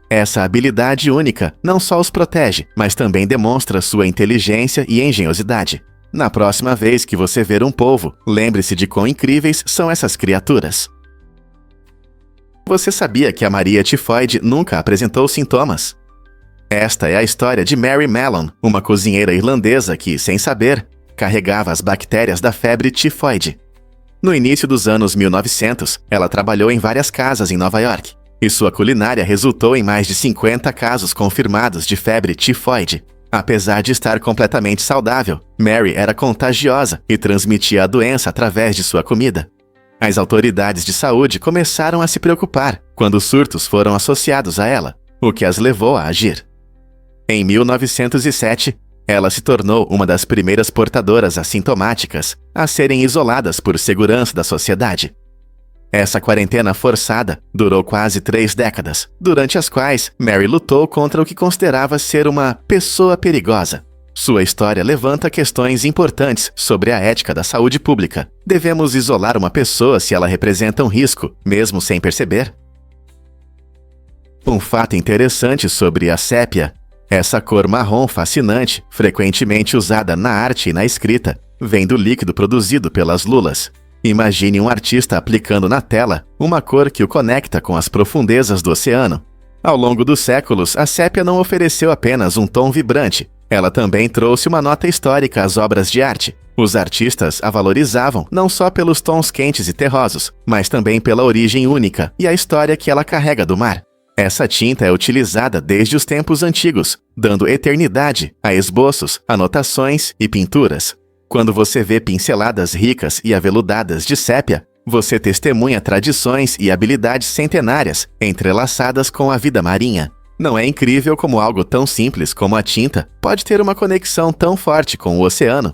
Essa habilidade única não só os protege, mas também demonstra sua inteligência e engenhosidade. Na próxima vez que você ver um polvo, lembre-se de quão incríveis são essas criaturas. Você sabia que a Maria Tifoide nunca apresentou sintomas? Esta é a história de Mary Mallon, uma cozinheira irlandesa que, sem saber, carregava as bactérias da febre tifoide. No início dos anos 1900, ela trabalhou em várias casas em Nova York, e sua culinária resultou em mais de 50 casos confirmados de febre tifoide. Apesar de estar completamente saudável, Mary era contagiosa e transmitia a doença através de sua comida. As autoridades de saúde começaram a se preocupar quando surtos foram associados a ela, o que as levou a agir. Em 1907, ela se tornou uma das primeiras portadoras assintomáticas a serem isoladas por segurança da sociedade. Essa quarentena forçada durou quase 3 décadas, durante as quais Mary lutou contra o que considerava ser uma pessoa perigosa. Sua história levanta questões importantes sobre a ética da saúde pública. Devemos isolar uma pessoa se ela representa um risco, mesmo sem perceber? Um fato interessante sobre a sépia: essa cor marrom fascinante, frequentemente usada na arte e na escrita, vem do líquido produzido pelas lulas. Imagine um artista aplicando na tela uma cor que o conecta com as profundezas do oceano. Ao longo dos séculos, a sépia não ofereceu apenas um tom vibrante, ela também trouxe uma nota histórica às obras de arte. Os artistas a valorizavam não só pelos tons quentes e terrosos, mas também pela origem única e a história que ela carrega do mar. Essa tinta é utilizada desde os tempos antigos, dando eternidade a esboços, anotações e pinturas. Quando você vê pinceladas ricas e aveludadas de sépia, você testemunha tradições e habilidades centenárias entrelaçadas com a vida marinha. Não é incrível como algo tão simples como a tinta pode ter uma conexão tão forte com o oceano?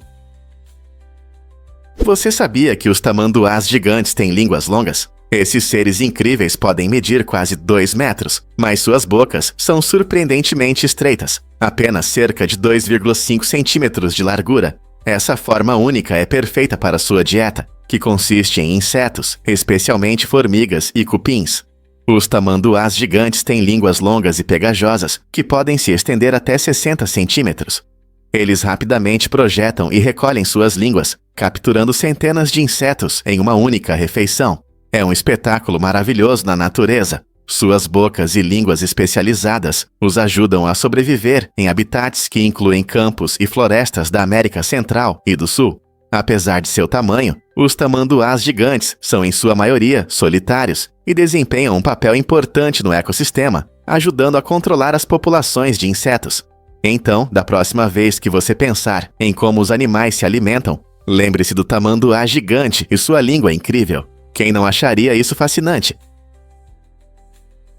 Você sabia que os tamanduás gigantes têm línguas longas? Esses seres incríveis podem medir quase 2 metros, mas suas bocas são surpreendentemente estreitas, apenas cerca de 2,5 centímetros de largura. Essa forma única é perfeita para sua dieta, que consiste em insetos, especialmente formigas e cupins. Os tamanduás gigantes têm línguas longas e pegajosas, que podem se estender até 60 centímetros. Eles rapidamente projetam e recolhem suas línguas, capturando centenas de insetos em uma única refeição. É um espetáculo maravilhoso na natureza. Suas bocas e línguas especializadas os ajudam a sobreviver em habitats que incluem campos e florestas da América Central e do Sul. Apesar de seu tamanho, os tamanduás gigantes são em sua maioria solitários e desempenham um papel importante no ecossistema, ajudando a controlar as populações de insetos. Então, da próxima vez que você pensar em como os animais se alimentam, lembre-se do tamanduá gigante e sua língua incrível. Quem não acharia isso fascinante?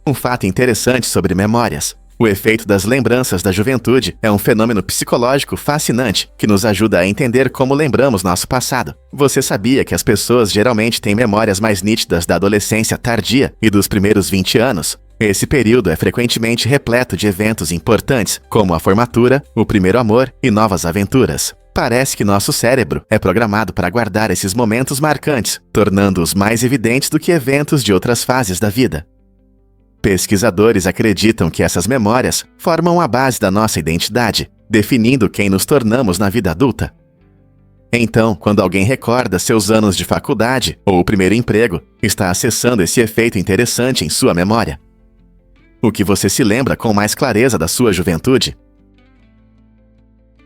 Um fato interessante sobre memórias: o efeito das lembranças da juventude é um fenômeno psicológico fascinante que nos ajuda a entender como lembramos nosso passado. Você sabia que as pessoas geralmente têm memórias mais nítidas da adolescência tardia e dos primeiros 20 anos? Esse período é frequentemente repleto de eventos importantes, como a formatura, o primeiro amor e novas aventuras. Parece que nosso cérebro é programado para guardar esses momentos marcantes, tornando-os mais evidentes do que eventos de outras fases da vida. Pesquisadores acreditam que essas memórias formam a base da nossa identidade, definindo quem nos tornamos na vida adulta. Então, quando alguém recorda seus anos de faculdade ou o primeiro emprego, está acessando esse efeito interessante em sua memória. O que você se lembra com mais clareza da sua juventude?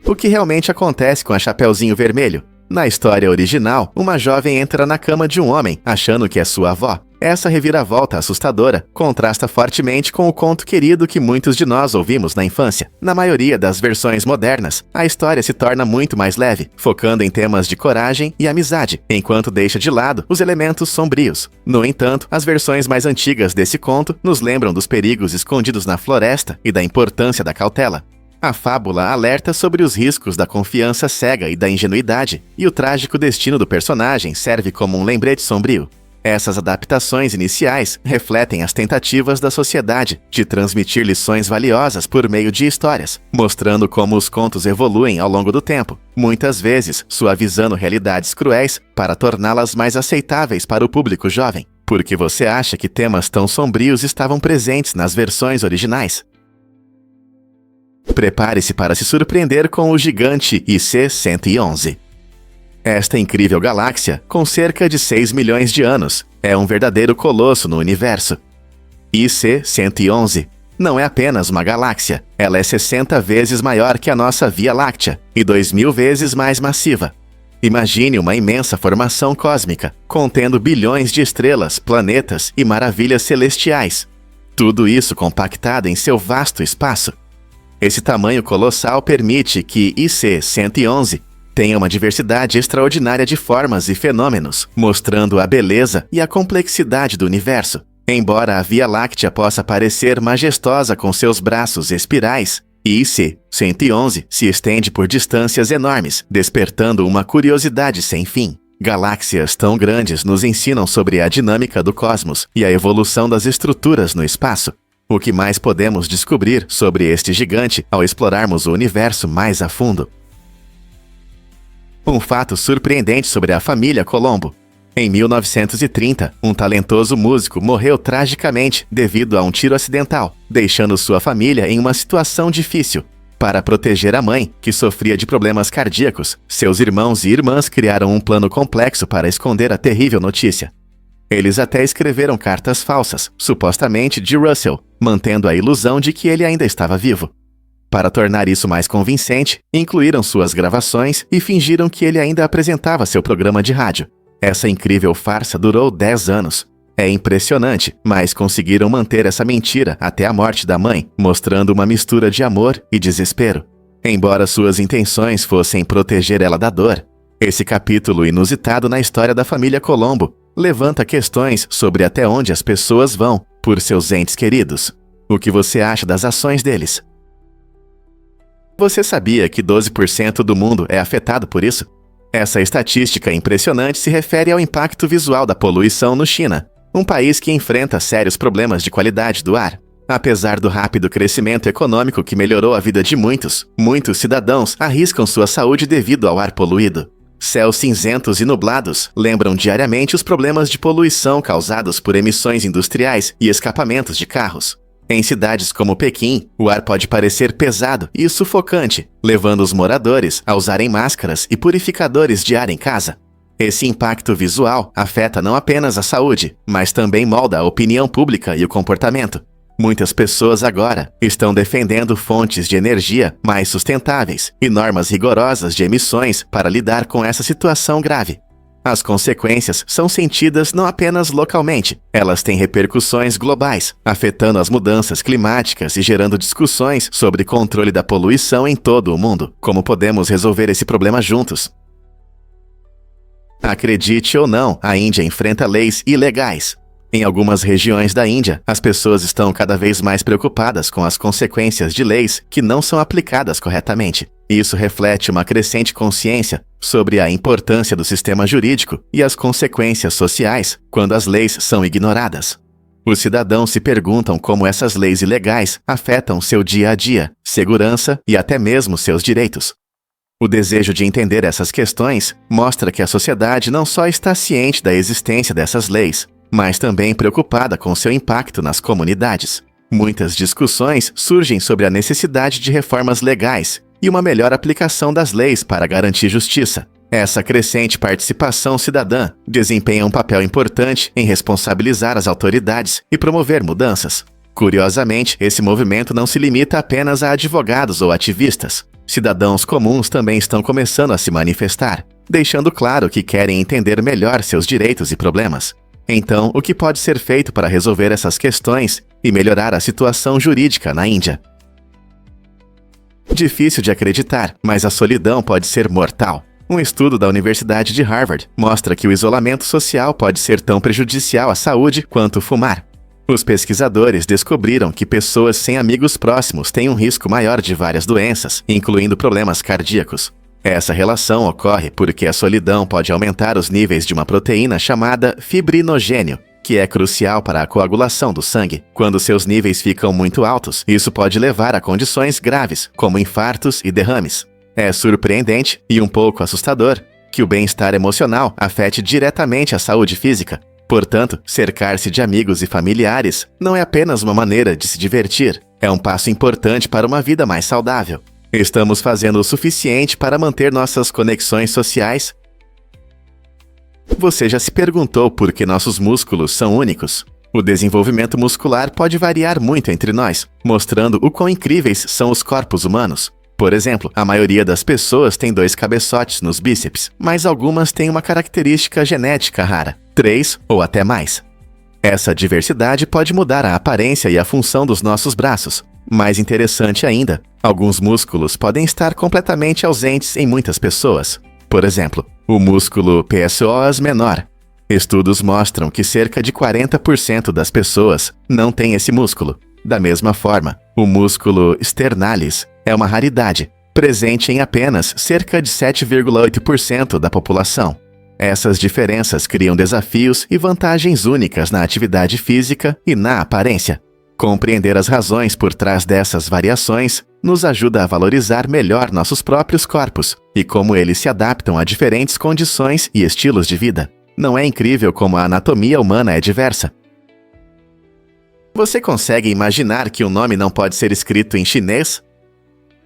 O que realmente acontece com a Chapeuzinho Vermelho? Na história original, uma jovem entra na cama de um homem, achando que é sua avó. Essa reviravolta assustadora contrasta fortemente com o conto querido que muitos de nós ouvimos na infância. Na maioria das versões modernas, a história se torna muito mais leve, focando em temas de coragem e amizade, enquanto deixa de lado os elementos sombrios. No entanto, as versões mais antigas desse conto nos lembram dos perigos escondidos na floresta e da importância da cautela. A fábula alerta sobre os riscos da confiança cega e da ingenuidade, e o trágico destino do personagem serve como um lembrete sombrio. Essas adaptações iniciais refletem as tentativas da sociedade de transmitir lições valiosas por meio de histórias, mostrando como os contos evoluem ao longo do tempo, muitas vezes suavizando realidades cruéis para torná-las mais aceitáveis para o público jovem. Por que você acha que temas tão sombrios estavam presentes nas versões originais? Prepare-se para se surpreender com o gigante IC-111. Esta incrível galáxia, com cerca de 6 milhões de anos, é um verdadeiro colosso no universo. IC-111 não é apenas uma galáxia, ela é 60 vezes maior que a nossa Via Láctea e 2.000 vezes mais massiva. Imagine uma imensa formação cósmica, contendo bilhões de estrelas, planetas e maravilhas celestiais. Tudo isso compactado em seu vasto espaço. Esse tamanho colossal permite que IC-111 tem uma diversidade extraordinária de formas e fenômenos, mostrando a beleza e a complexidade do universo. Embora a Via Láctea possa parecer majestosa com seus braços espirais, IC-111 se estende por distâncias enormes, despertando uma curiosidade sem fim. Galáxias tão grandes nos ensinam sobre a dinâmica do cosmos e a evolução das estruturas no espaço. O que mais podemos descobrir sobre este gigante ao explorarmos o universo mais a fundo? Um fato surpreendente sobre a família Colombo. Em 1930, um talentoso músico morreu tragicamente devido a um tiro acidental, deixando sua família em uma situação difícil. Para proteger a mãe, que sofria de problemas cardíacos, seus irmãos e irmãs criaram um plano complexo para esconder a terrível notícia. Eles até escreveram cartas falsas, supostamente de Russell, mantendo a ilusão de que ele ainda estava vivo. Para tornar isso mais convincente, incluíram suas gravações e fingiram que ele ainda apresentava seu programa de rádio. Essa incrível farsa durou 10 anos. É impressionante, mas conseguiram manter essa mentira até a morte da mãe, mostrando uma mistura de amor e desespero. Embora suas intenções fossem proteger ela da dor, esse capítulo inusitado na história da família Colombo levanta questões sobre até onde as pessoas vão por seus entes queridos. O que você acha das ações deles? Você sabia que 12% do mundo é afetado por isso? Essa estatística impressionante se refere ao impacto visual da poluição no China, um país que enfrenta sérios problemas de qualidade do ar. Apesar do rápido crescimento econômico que melhorou a vida de muitos cidadãos arriscam sua saúde devido ao ar poluído. Céus cinzentos e nublados lembram diariamente os problemas de poluição causados por emissões industriais e escapamentos de carros. Em cidades como Pequim, o ar pode parecer pesado e sufocante, levando os moradores a usarem máscaras e purificadores de ar em casa. Esse impacto visual afeta não apenas a saúde, mas também molda a opinião pública e o comportamento. Muitas pessoas agora estão defendendo fontes de energia mais sustentáveis e normas rigorosas de emissões para lidar com essa situação grave. As consequências são sentidas não apenas localmente, elas têm repercussões globais, afetando as mudanças climáticas e gerando discussões sobre controle da poluição em todo o mundo. Como podemos resolver esse problema juntos? Acredite ou não, a Índia enfrenta leis ilegais. Em algumas regiões da Índia, as pessoas estão cada vez mais preocupadas com as consequências de leis que não são aplicadas corretamente. Isso reflete uma crescente consciência sobre a importância do sistema jurídico e as consequências sociais quando as leis são ignoradas. Os cidadãos se perguntam como essas leis ilegais afetam seu dia a dia, segurança e até mesmo seus direitos. O desejo de entender essas questões mostra que a sociedade não só está ciente da existência dessas leis, mas também preocupada com seu impacto nas comunidades. Muitas discussões surgem sobre a necessidade de reformas legais e uma melhor aplicação das leis para garantir justiça. Essa crescente participação cidadã desempenha um papel importante em responsabilizar as autoridades e promover mudanças. Curiosamente, esse movimento não se limita apenas a advogados ou ativistas. Cidadãos comuns também estão começando a se manifestar, deixando claro que querem entender melhor seus direitos e problemas. Então, o que pode ser feito para resolver essas questões e melhorar a situação jurídica na Índia? Difícil de acreditar, mas a solidão pode ser mortal. Um estudo da Universidade de Harvard mostra que o isolamento social pode ser tão prejudicial à saúde quanto fumar. Os pesquisadores descobriram que pessoas sem amigos próximos têm um risco maior de várias doenças, incluindo problemas cardíacos. Essa relação ocorre porque a solidão pode aumentar os níveis de uma proteína chamada fibrinogênio, que é crucial para a coagulação do sangue. Quando seus níveis ficam muito altos, isso pode levar a condições graves, como infartos e derrames. É surpreendente e um pouco assustador que o bem-estar emocional afete diretamente a saúde física. Portanto, cercar-se de amigos e familiares não é apenas uma maneira de se divertir, é um passo importante para uma vida mais saudável. Estamos fazendo o suficiente para manter nossas conexões sociais? Você já se perguntou por que nossos músculos são únicos? O desenvolvimento muscular pode variar muito entre nós, mostrando o quão incríveis são os corpos humanos. Por exemplo, a maioria das pessoas tem 2 cabeçotes nos bíceps, mas algumas têm uma característica genética rara, 3 ou até mais. Essa diversidade pode mudar a aparência e a função dos nossos braços. Mais interessante ainda, alguns músculos podem estar completamente ausentes em muitas pessoas. Por exemplo, o músculo psoas menor. Estudos mostram que cerca de 40% das pessoas não têm esse músculo. Da mesma forma, o músculo sternalis é uma raridade, presente em apenas cerca de 7,8% da população. Essas diferenças criam desafios e vantagens únicas na atividade física e na aparência. Compreender as razões por trás dessas variações nos ajuda a valorizar melhor nossos próprios corpos e como eles se adaptam a diferentes condições e estilos de vida. Não é incrível como a anatomia humana é diversa? Você consegue imaginar que o nome não pode ser escrito em chinês?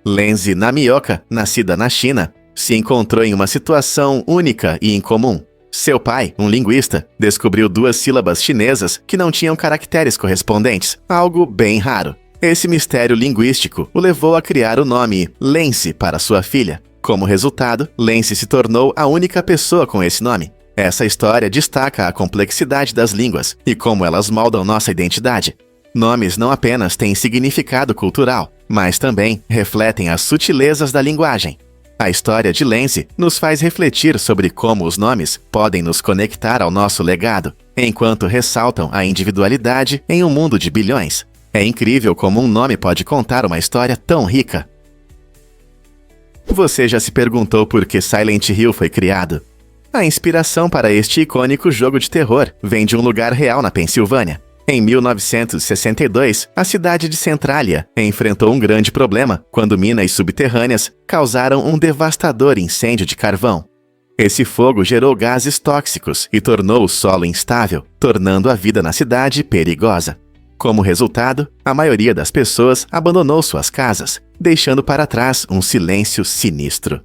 Lenzi Namioka, nascida na China, se encontrou em uma situação única e incomum. Seu pai, um linguista, descobriu 2 sílabas chinesas que não tinham caracteres correspondentes, algo bem raro. Esse mistério linguístico o levou a criar o nome Lenzi para sua filha. Como resultado, Lenzi se tornou a única pessoa com esse nome. Essa história destaca a complexidade das línguas e como elas moldam nossa identidade. Nomes não apenas têm significado cultural, mas também refletem as sutilezas da linguagem. A história de Lenzi nos faz refletir sobre como os nomes podem nos conectar ao nosso legado, enquanto ressaltam a individualidade em um mundo de bilhões. É incrível como um nome pode contar uma história tão rica. Você já se perguntou por que Silent Hill foi criado? A inspiração para este icônico jogo de terror vem de um lugar real na Pensilvânia. Em 1962, a cidade de Centralia enfrentou um grande problema quando minas subterrâneas causaram um devastador incêndio de carvão. Esse fogo gerou gases tóxicos e tornou o solo instável, tornando a vida na cidade perigosa. Como resultado, a maioria das pessoas abandonou suas casas, deixando para trás um silêncio sinistro.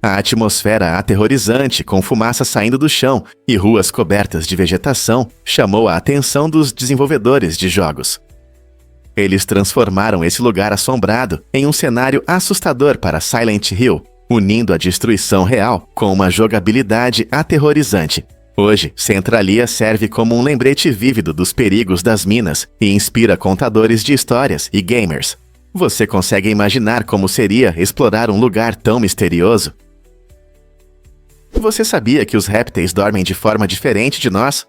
A atmosfera aterrorizante, com fumaça saindo do chão e ruas cobertas de vegetação, chamou a atenção dos desenvolvedores de jogos. Eles transformaram esse lugar assombrado em um cenário assustador para Silent Hill, unindo a destruição real com uma jogabilidade aterrorizante. Hoje, Centralia serve como um lembrete vívido dos perigos das minas e inspira contadores de histórias e gamers. Você consegue imaginar como seria explorar um lugar tão misterioso? Você sabia que os répteis dormem de forma diferente de nós?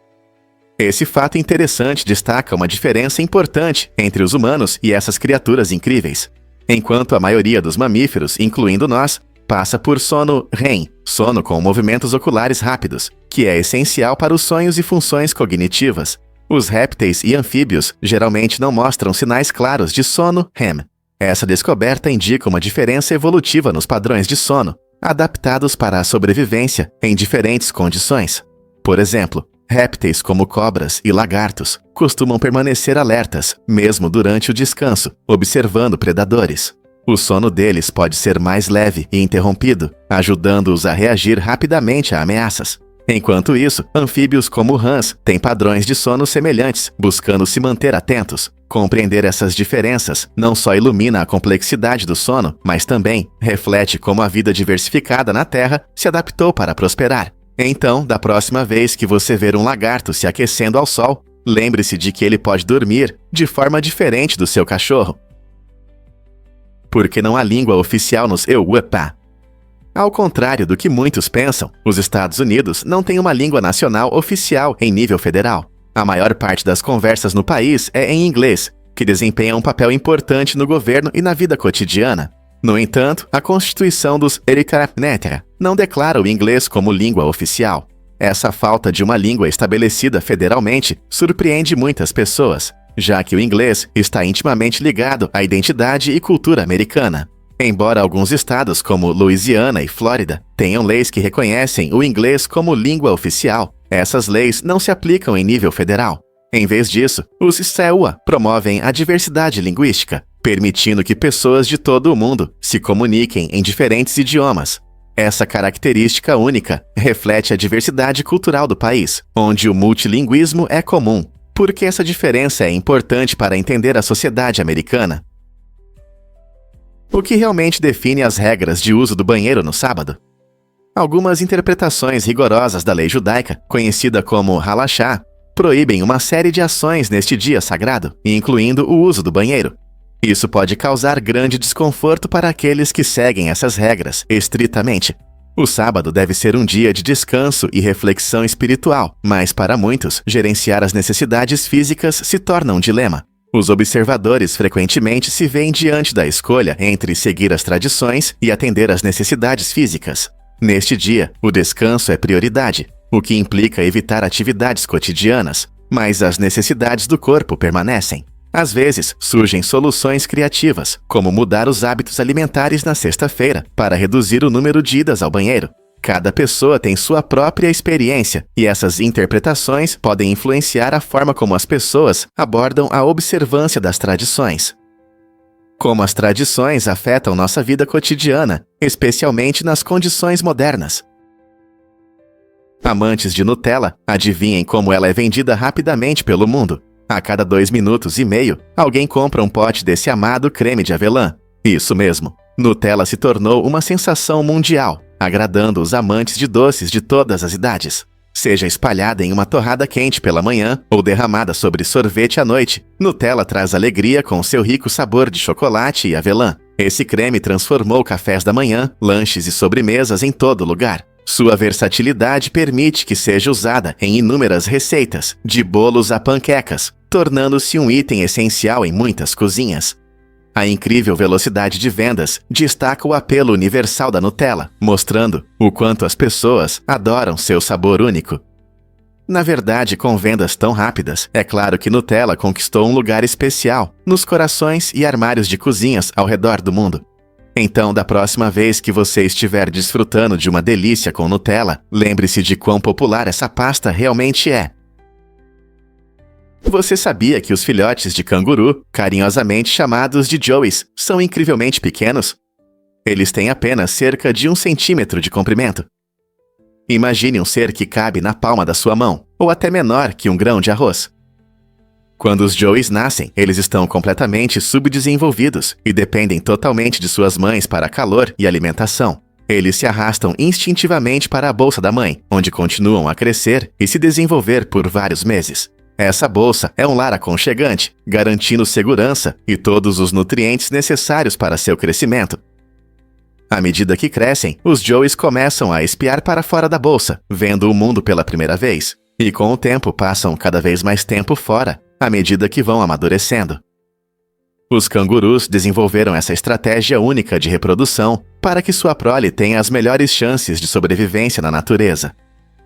Esse fato interessante destaca uma diferença importante entre os humanos e essas criaturas incríveis. Enquanto a maioria dos mamíferos, incluindo nós, passa por sono REM, sono com movimentos oculares rápidos, que é essencial para os sonhos e funções cognitivas. Os répteis e anfíbios geralmente não mostram sinais claros de sono REM. Essa descoberta indica uma diferença evolutiva nos padrões de sono, adaptados para a sobrevivência em diferentes condições. Por exemplo, répteis como cobras e lagartos costumam permanecer alertas, mesmo durante o descanso, observando predadores. O sono deles pode ser mais leve e interrompido, ajudando-os a reagir rapidamente a ameaças. Enquanto isso, anfíbios como rãs têm padrões de sono semelhantes, buscando se manter atentos. Compreender essas diferenças não só ilumina a complexidade do sono, mas também reflete como a vida diversificada na Terra se adaptou para prosperar. Então, da próxima vez que você ver um lagarto se aquecendo ao sol, lembre-se de que ele pode dormir de forma diferente do seu cachorro. Porque não há língua oficial nos EUAPA. Ao contrário do que muitos pensam, os Estados Unidos não têm uma língua nacional oficial em nível federal. A maior parte das conversas no país é em inglês, que desempenha um papel importante no governo e na vida cotidiana. No entanto, a Constituição dos Estados não declara o inglês como língua oficial. Essa falta de uma língua estabelecida federalmente surpreende muitas pessoas, já que o inglês está intimamente ligado à identidade e cultura americana. Embora alguns estados, como Louisiana e Flórida, tenham leis que reconhecem o inglês como língua oficial, essas leis não se aplicam em nível federal. Em vez disso, os SEUA promovem a diversidade linguística, permitindo que pessoas de todo o mundo se comuniquem em diferentes idiomas. Essa característica única reflete a diversidade cultural do país, onde o multilinguismo é comum. Por que essa diferença é importante para entender a sociedade americana? O que realmente define as regras de uso do banheiro no sábado? Algumas interpretações rigorosas da lei judaica, conhecida como halachá, proíbem uma série de ações neste dia sagrado, incluindo o uso do banheiro. Isso pode causar grande desconforto para aqueles que seguem essas regras estritamente. O sábado deve ser um dia de descanso e reflexão espiritual, mas para muitos, gerenciar as necessidades físicas se torna um dilema. Os observadores frequentemente se veem diante da escolha entre seguir as tradições e atender às necessidades físicas. Neste dia, o descanso é prioridade, o que implica evitar atividades cotidianas, mas as necessidades do corpo permanecem. Às vezes, surgem soluções criativas, como mudar os hábitos alimentares na sexta-feira para reduzir o número de idas ao banheiro. Cada pessoa tem sua própria experiência, e essas interpretações podem influenciar a forma como as pessoas abordam a observância das tradições. Como as tradições afetam nossa vida cotidiana, especialmente nas condições modernas. Amantes de Nutella, adivinhem como ela é vendida rapidamente pelo mundo. A cada 2,5 minutos, alguém compra um pote desse amado creme de avelã. Isso mesmo, Nutella se tornou uma sensação mundial, agradando os amantes de doces de todas as idades. Seja espalhada em uma torrada quente pela manhã ou derramada sobre sorvete à noite, Nutella traz alegria com seu rico sabor de chocolate e avelã. Esse creme transformou cafés da manhã, lanches e sobremesas em todo lugar. Sua versatilidade permite que seja usada em inúmeras receitas, de bolos a panquecas, tornando-se um item essencial em muitas cozinhas. A incrível velocidade de vendas destaca o apelo universal da Nutella, mostrando o quanto as pessoas adoram seu sabor único. Na verdade, com vendas tão rápidas, é claro que Nutella conquistou um lugar especial nos corações e armários de cozinhas ao redor do mundo. Então, da próxima vez que você estiver desfrutando de uma delícia com Nutella, lembre-se de quão popular essa pasta realmente é. Você sabia que os filhotes de canguru, carinhosamente chamados de Joeys, são incrivelmente pequenos? Eles têm apenas cerca de 1 centímetro de comprimento. Imagine um ser que cabe na palma da sua mão, ou até menor que um grão de arroz. Quando os Joeys nascem, eles estão completamente subdesenvolvidos e dependem totalmente de suas mães para calor e alimentação. Eles se arrastam instintivamente para a bolsa da mãe, onde continuam a crescer e se desenvolver por vários meses. Essa bolsa é um lar aconchegante, garantindo segurança e todos os nutrientes necessários para seu crescimento. À medida que crescem, os Joeys começam a espiar para fora da bolsa, vendo o mundo pela primeira vez. E com o tempo passam cada vez mais tempo fora, à medida que vão amadurecendo. Os cangurus desenvolveram essa estratégia única de reprodução para que sua prole tenha as melhores chances de sobrevivência na natureza.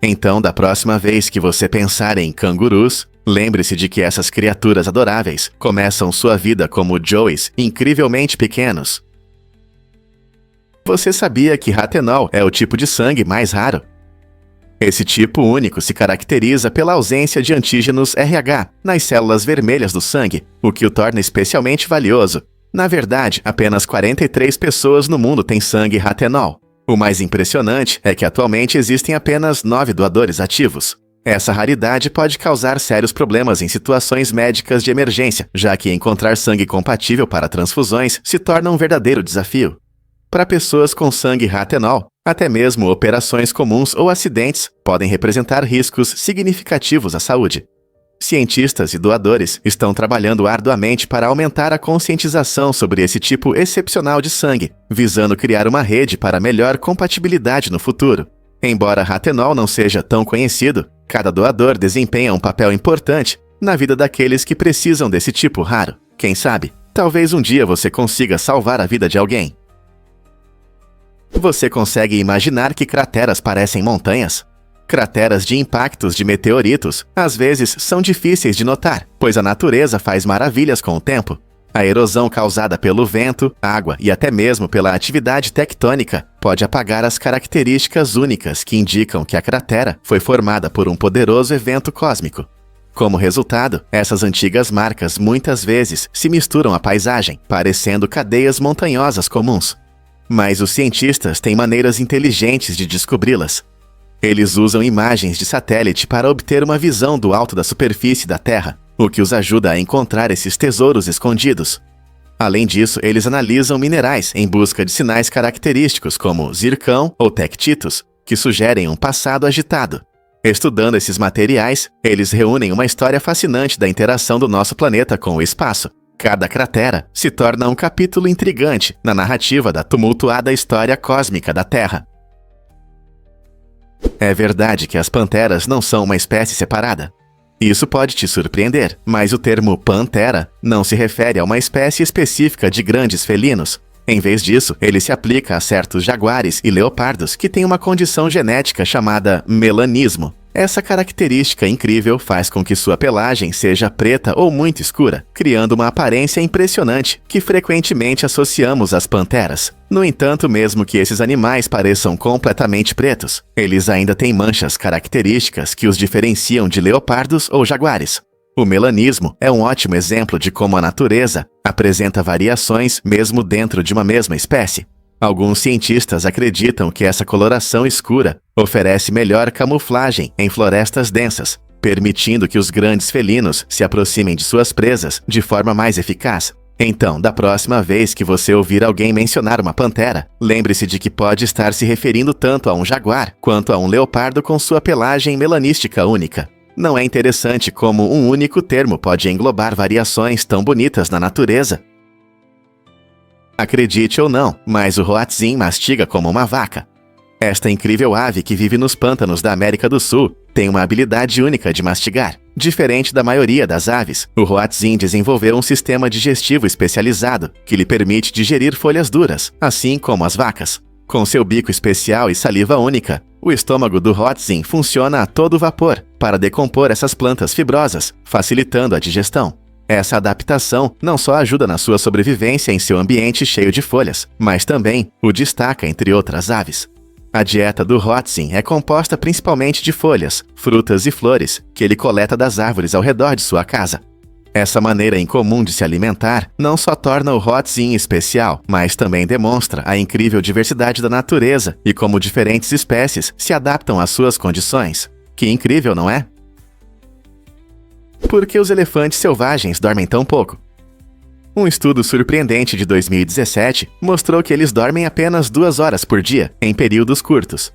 Então, da próxima vez que você pensar em cangurus, lembre-se de que essas criaturas adoráveis começam sua vida como Joeys incrivelmente pequenos. Você sabia que ratenol é o tipo de sangue mais raro? Esse tipo único se caracteriza pela ausência de antígenos RH nas células vermelhas do sangue, o que o torna especialmente valioso. Na verdade, apenas 43 pessoas no mundo têm sangue ratenol. O mais impressionante é que atualmente existem apenas 9 doadores ativos. Essa raridade pode causar sérios problemas em situações médicas de emergência, já que encontrar sangue compatível para transfusões se torna um verdadeiro desafio. Para pessoas com sangue ratenol, até mesmo operações comuns ou acidentes podem representar riscos significativos à saúde. Cientistas e doadores estão trabalhando arduamente para aumentar a conscientização sobre esse tipo excepcional de sangue, visando criar uma rede para melhor compatibilidade no futuro. Embora ratenol não seja tão conhecido, cada doador desempenha um papel importante na vida daqueles que precisam desse tipo raro. Quem sabe, talvez um dia você consiga salvar a vida de alguém. Você consegue imaginar que crateras parecem montanhas? Crateras de impactos de meteoritos, às vezes, são difíceis de notar, pois a natureza faz maravilhas com o tempo. A erosão causada pelo vento, água e até mesmo pela atividade tectônica pode apagar as características únicas que indicam que a cratera foi formada por um poderoso evento cósmico. Como resultado, essas antigas marcas muitas vezes se misturam à paisagem, parecendo cadeias montanhosas comuns. Mas os cientistas têm maneiras inteligentes de descobri-las. Eles usam imagens de satélite para obter uma visão do alto da superfície da Terra, o que os ajuda a encontrar esses tesouros escondidos. Além disso, eles analisam minerais em busca de sinais característicos como zircão ou tectitos, que sugerem um passado agitado. Estudando esses materiais, eles reúnem uma história fascinante da interação do nosso planeta com o espaço. Cada cratera se torna um capítulo intrigante na narrativa da tumultuada história cósmica da Terra. É verdade que as panteras não são uma espécie separada. Isso pode te surpreender, mas o termo pantera não se refere a uma espécie específica de grandes felinos. Em vez disso, ele se aplica a certos jaguares e leopardos que têm uma condição genética chamada melanismo. Essa característica incrível faz com que sua pelagem seja preta ou muito escura, criando uma aparência impressionante que frequentemente associamos às panteras. No entanto, mesmo que esses animais pareçam completamente pretos, eles ainda têm manchas características que os diferenciam de leopardos ou jaguares. O melanismo é um ótimo exemplo de como a natureza apresenta variações mesmo dentro de uma mesma espécie. Alguns cientistas acreditam que essa coloração escura oferece melhor camuflagem em florestas densas, permitindo que os grandes felinos se aproximem de suas presas de forma mais eficaz. Então, da próxima vez que você ouvir alguém mencionar uma pantera, lembre-se de que pode estar se referindo tanto a um jaguar quanto a um leopardo com sua pelagem melanística única. Não é interessante como um único termo pode englobar variações tão bonitas na natureza? Acredite ou não, mas o hoatzin mastiga como uma vaca. Esta incrível ave que vive nos pântanos da América do Sul tem uma habilidade única de mastigar. Diferente da maioria das aves, o hoatzin desenvolveu um sistema digestivo especializado que lhe permite digerir folhas duras, assim como as vacas. Com seu bico especial e saliva única, o estômago do hoatzin funciona a todo vapor para decompor essas plantas fibrosas, facilitando a digestão. Essa adaptação não só ajuda na sua sobrevivência em seu ambiente cheio de folhas, mas também o destaca entre outras aves. A dieta do hoatzin é composta principalmente de folhas, frutas e flores que ele coleta das árvores ao redor de sua casa. Essa maneira incomum de se alimentar não só torna o hoatzin especial, mas também demonstra a incrível diversidade da natureza e como diferentes espécies se adaptam às suas condições. Que incrível, não é? Por que os elefantes selvagens dormem tão pouco? Um estudo surpreendente de 2017 mostrou que eles dormem apenas 2 horas por dia, em períodos curtos.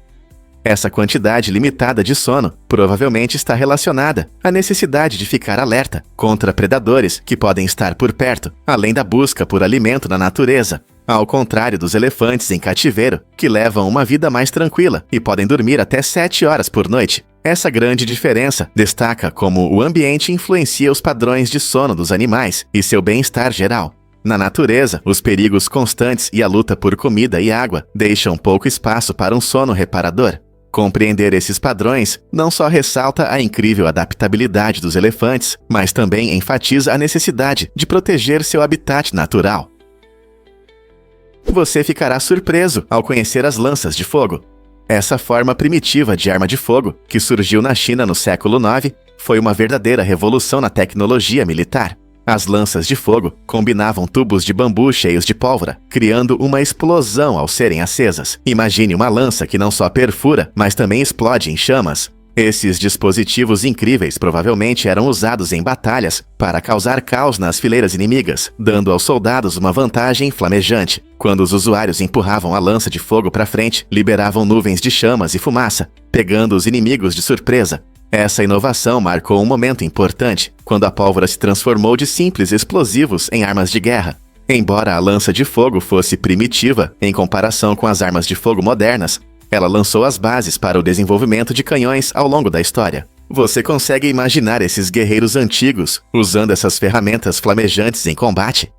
Essa quantidade limitada de sono provavelmente está relacionada à necessidade de ficar alerta contra predadores que podem estar por perto, além da busca por alimento na natureza, ao contrário dos elefantes em cativeiro, que levam uma vida mais tranquila e podem dormir até 7 horas por noite. Essa grande diferença destaca como o ambiente influencia os padrões de sono dos animais e seu bem-estar geral. Na natureza, os perigos constantes e a luta por comida e água deixam pouco espaço para um sono reparador. Compreender esses padrões não só ressalta a incrível adaptabilidade dos elefantes, mas também enfatiza a necessidade de proteger seu habitat natural. Você ficará surpreso ao conhecer as lanças de fogo. Essa forma primitiva de arma de fogo, que surgiu na China no século IX, foi uma verdadeira revolução na tecnologia militar. As lanças de fogo combinavam tubos de bambu cheios de pólvora, criando uma explosão ao serem acesas. Imagine uma lança que não só perfura, mas também explode em chamas. Esses dispositivos incríveis provavelmente eram usados em batalhas para causar caos nas fileiras inimigas, dando aos soldados uma vantagem flamejante. Quando os usuários empurravam a lança de fogo para frente, liberavam nuvens de chamas e fumaça, pegando os inimigos de surpresa. Essa inovação marcou um momento importante, quando a pólvora se transformou de simples explosivos em armas de guerra. Embora a lança de fogo fosse primitiva em comparação com as armas de fogo modernas, ela lançou as bases para o desenvolvimento de canhões ao longo da história. Você consegue imaginar esses guerreiros antigos usando essas ferramentas flamejantes em combate?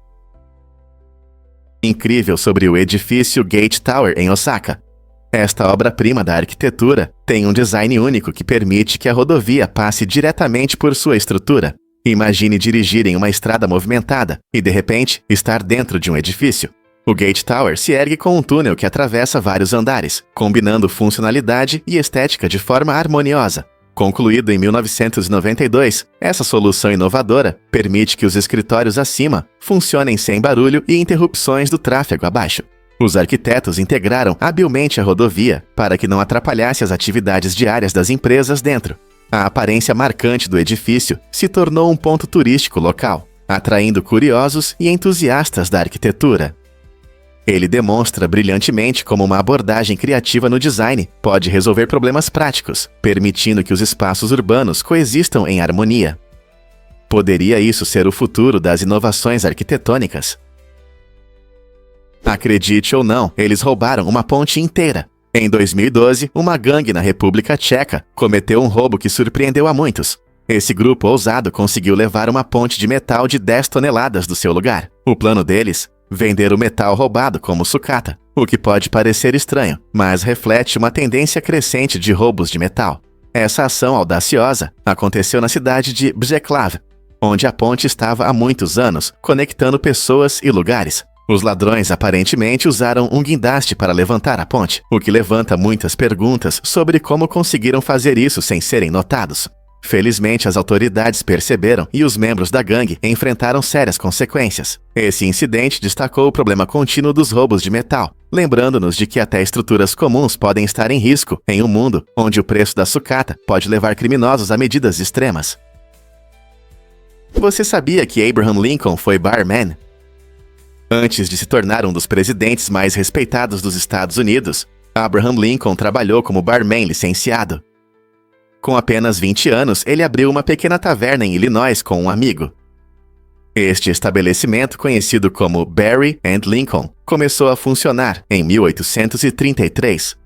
Incrível sobre o edifício Gate Tower em Osaka. Esta obra-prima da arquitetura tem um design único que permite que a rodovia passe diretamente por sua estrutura. Imagine dirigir em uma estrada movimentada e, de repente, estar dentro de um edifício. O Gate Tower se ergue com um túnel que atravessa vários andares, combinando funcionalidade e estética de forma harmoniosa. Concluído em 1992, essa solução inovadora permite que os escritórios acima funcionem sem barulho e interrupções do tráfego abaixo. Os arquitetos integraram habilmente a rodovia para que não atrapalhasse as atividades diárias das empresas dentro. A aparência marcante do edifício se tornou um ponto turístico local, atraindo curiosos e entusiastas da arquitetura. Ele demonstra brilhantemente como uma abordagem criativa no design pode resolver problemas práticos, permitindo que os espaços urbanos coexistam em harmonia. Poderia isso ser o futuro das inovações arquitetônicas? Acredite ou não, eles roubaram uma ponte inteira. Em 2012, uma gangue na República Tcheca cometeu um roubo que surpreendeu a muitos. Esse grupo ousado conseguiu levar uma ponte de metal de 10 toneladas do seu lugar. O plano deles? Vender o metal roubado como sucata, o que pode parecer estranho, mas reflete uma tendência crescente de roubos de metal. Essa ação audaciosa aconteceu na cidade de Břeclav, onde a ponte estava há muitos anos, conectando pessoas e lugares. Os ladrões aparentemente usaram um guindaste para levantar a ponte, o que levanta muitas perguntas sobre como conseguiram fazer isso sem serem notados. Felizmente, as autoridades perceberam e os membros da gangue enfrentaram sérias consequências. Esse incidente destacou o problema contínuo dos roubos de metal, lembrando-nos de que até estruturas comuns podem estar em risco em um mundo onde o preço da sucata pode levar criminosos a medidas extremas. Você sabia que Abraham Lincoln foi barman? Antes de se tornar um dos presidentes mais respeitados dos Estados Unidos, Abraham Lincoln trabalhou como barman licenciado. Com apenas 20 anos, ele abriu uma pequena taverna em Illinois com um amigo. Este estabelecimento, conhecido como Barry and Lincoln, começou a funcionar em 1833.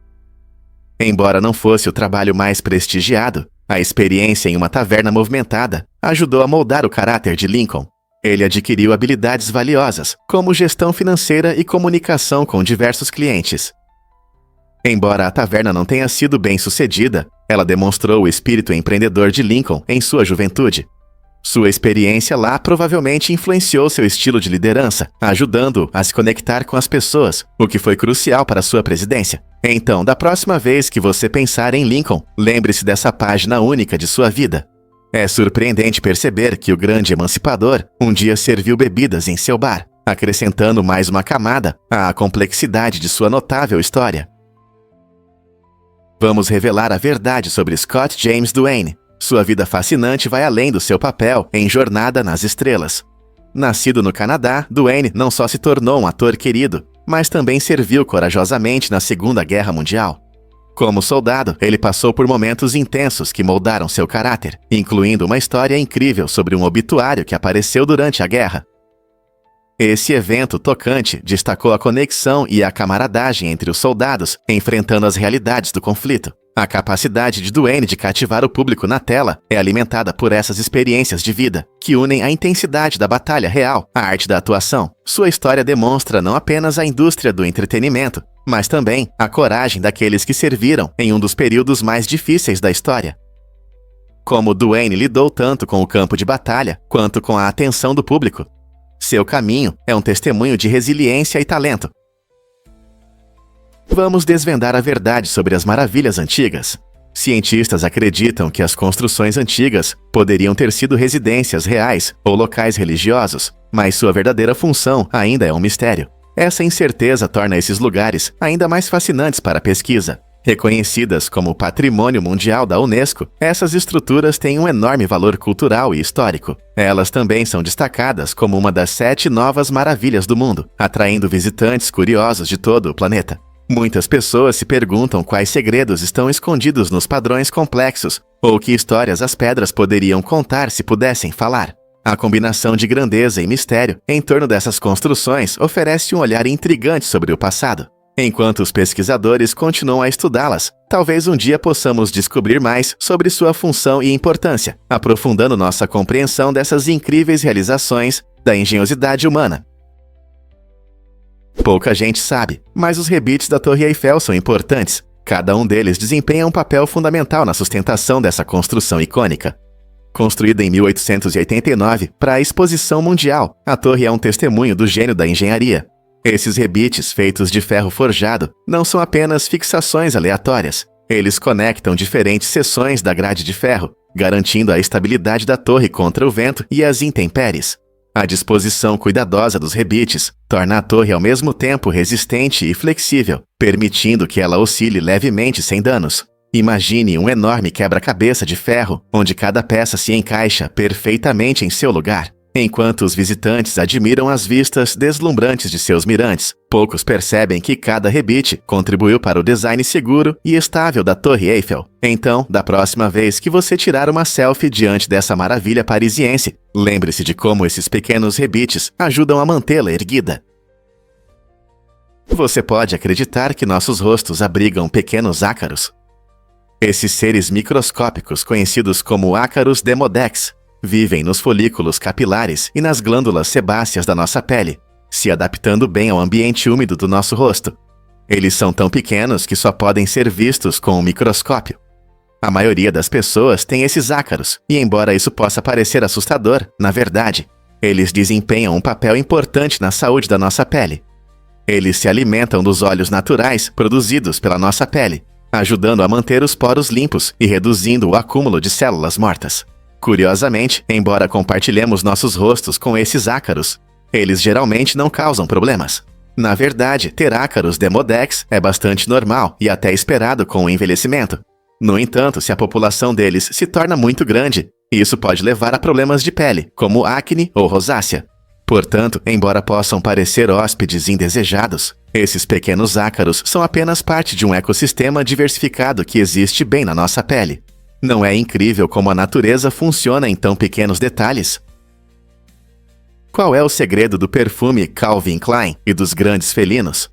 Embora não fosse o trabalho mais prestigiado, a experiência em uma taverna movimentada ajudou a moldar o caráter de Lincoln. Ele adquiriu habilidades valiosas, como gestão financeira e comunicação com diversos clientes. Embora a taverna não tenha sido bem-sucedida, ela demonstrou o espírito empreendedor de Lincoln em sua juventude. Sua experiência lá provavelmente influenciou seu estilo de liderança, ajudando-o a se conectar com as pessoas, o que foi crucial para sua presidência. Então, da próxima vez que você pensar em Lincoln, lembre-se dessa página única de sua vida. É surpreendente perceber que o grande emancipador um dia serviu bebidas em seu bar, acrescentando mais uma camada à complexidade de sua notável história. Vamos revelar a verdade sobre Scott James Duane. Sua vida fascinante vai além do seu papel em Jornada nas Estrelas. Nascido no Canadá, Duane não só se tornou um ator querido, mas também serviu corajosamente na Segunda Guerra Mundial. Como soldado, ele passou por momentos intensos que moldaram seu caráter, incluindo uma história incrível sobre um obituário que apareceu durante a guerra. Esse evento tocante destacou a conexão e a camaradagem entre os soldados, enfrentando as realidades do conflito. A capacidade de Duane de cativar o público na tela é alimentada por essas experiências de vida, que unem a intensidade da batalha real à arte da atuação. Sua história demonstra não apenas a indústria do entretenimento, mas também a coragem daqueles que serviram em um dos períodos mais difíceis da história. Como Duane lidou tanto com o campo de batalha, quanto com a atenção do público. Seu caminho é um testemunho de resiliência e talento. Vamos desvendar a verdade sobre as maravilhas antigas. Cientistas acreditam que as construções antigas poderiam ter sido residências reais ou locais religiosos, mas sua verdadeira função ainda é um mistério. Essa incerteza torna esses lugares ainda mais fascinantes para a pesquisa. Reconhecidas como Patrimônio Mundial da Unesco, essas estruturas têm um enorme valor cultural e histórico. Elas também são destacadas como uma das 7 novas maravilhas do mundo, atraindo visitantes curiosos de todo o planeta. Muitas pessoas se perguntam quais segredos estão escondidos nos padrões complexos, ou que histórias as pedras poderiam contar se pudessem falar. A combinação de grandeza e mistério em torno dessas construções oferece um olhar intrigante sobre o passado. Enquanto os pesquisadores continuam a estudá-las, talvez um dia possamos descobrir mais sobre sua função e importância, aprofundando nossa compreensão dessas incríveis realizações da engenhosidade humana. Pouca gente sabe, mas os rebites da Torre Eiffel são importantes. Cada um deles desempenha um papel fundamental na sustentação dessa construção icônica. Construída em 1889 para a Exposição Mundial, a torre é um testemunho do gênio da engenharia. Esses rebites, feitos de ferro forjado, não são apenas fixações aleatórias. Eles conectam diferentes seções da grade de ferro, garantindo a estabilidade da torre contra o vento e as intempéries. A disposição cuidadosa dos rebites torna a torre ao mesmo tempo resistente e flexível, permitindo que ela oscile levemente sem danos. Imagine um enorme quebra-cabeça de ferro, onde cada peça se encaixa perfeitamente em seu lugar. Enquanto os visitantes admiram as vistas deslumbrantes de seus mirantes, poucos percebem que cada rebite contribuiu para o design seguro e estável da Torre Eiffel. Então, da próxima vez que você tirar uma selfie diante dessa maravilha parisiense, lembre-se de como esses pequenos rebites ajudam a mantê-la erguida. Você pode acreditar que nossos rostos abrigam pequenos ácaros? Esses seres microscópicos, conhecidos como ácaros demodex, vivem nos folículos capilares e nas glândulas sebáceas da nossa pele, se adaptando bem ao ambiente úmido do nosso rosto. Eles são tão pequenos que só podem ser vistos com um microscópio. A maioria das pessoas tem esses ácaros, e embora isso possa parecer assustador, na verdade, eles desempenham um papel importante na saúde da nossa pele. Eles se alimentam dos óleos naturais produzidos pela nossa pele, ajudando a manter os poros limpos e reduzindo o acúmulo de células mortas. Curiosamente, embora compartilhemos nossos rostos com esses ácaros, eles geralmente não causam problemas. Na verdade, ter ácaros demodex é bastante normal e até esperado com o envelhecimento. No entanto, se a população deles se torna muito grande, isso pode levar a problemas de pele, como acne ou rosácea. Portanto, embora possam parecer hóspedes indesejados, esses pequenos ácaros são apenas parte de um ecossistema diversificado que existe bem na nossa pele. Não é incrível como a natureza funciona em tão pequenos detalhes? Qual é o segredo do perfume Calvin Klein e dos grandes felinos?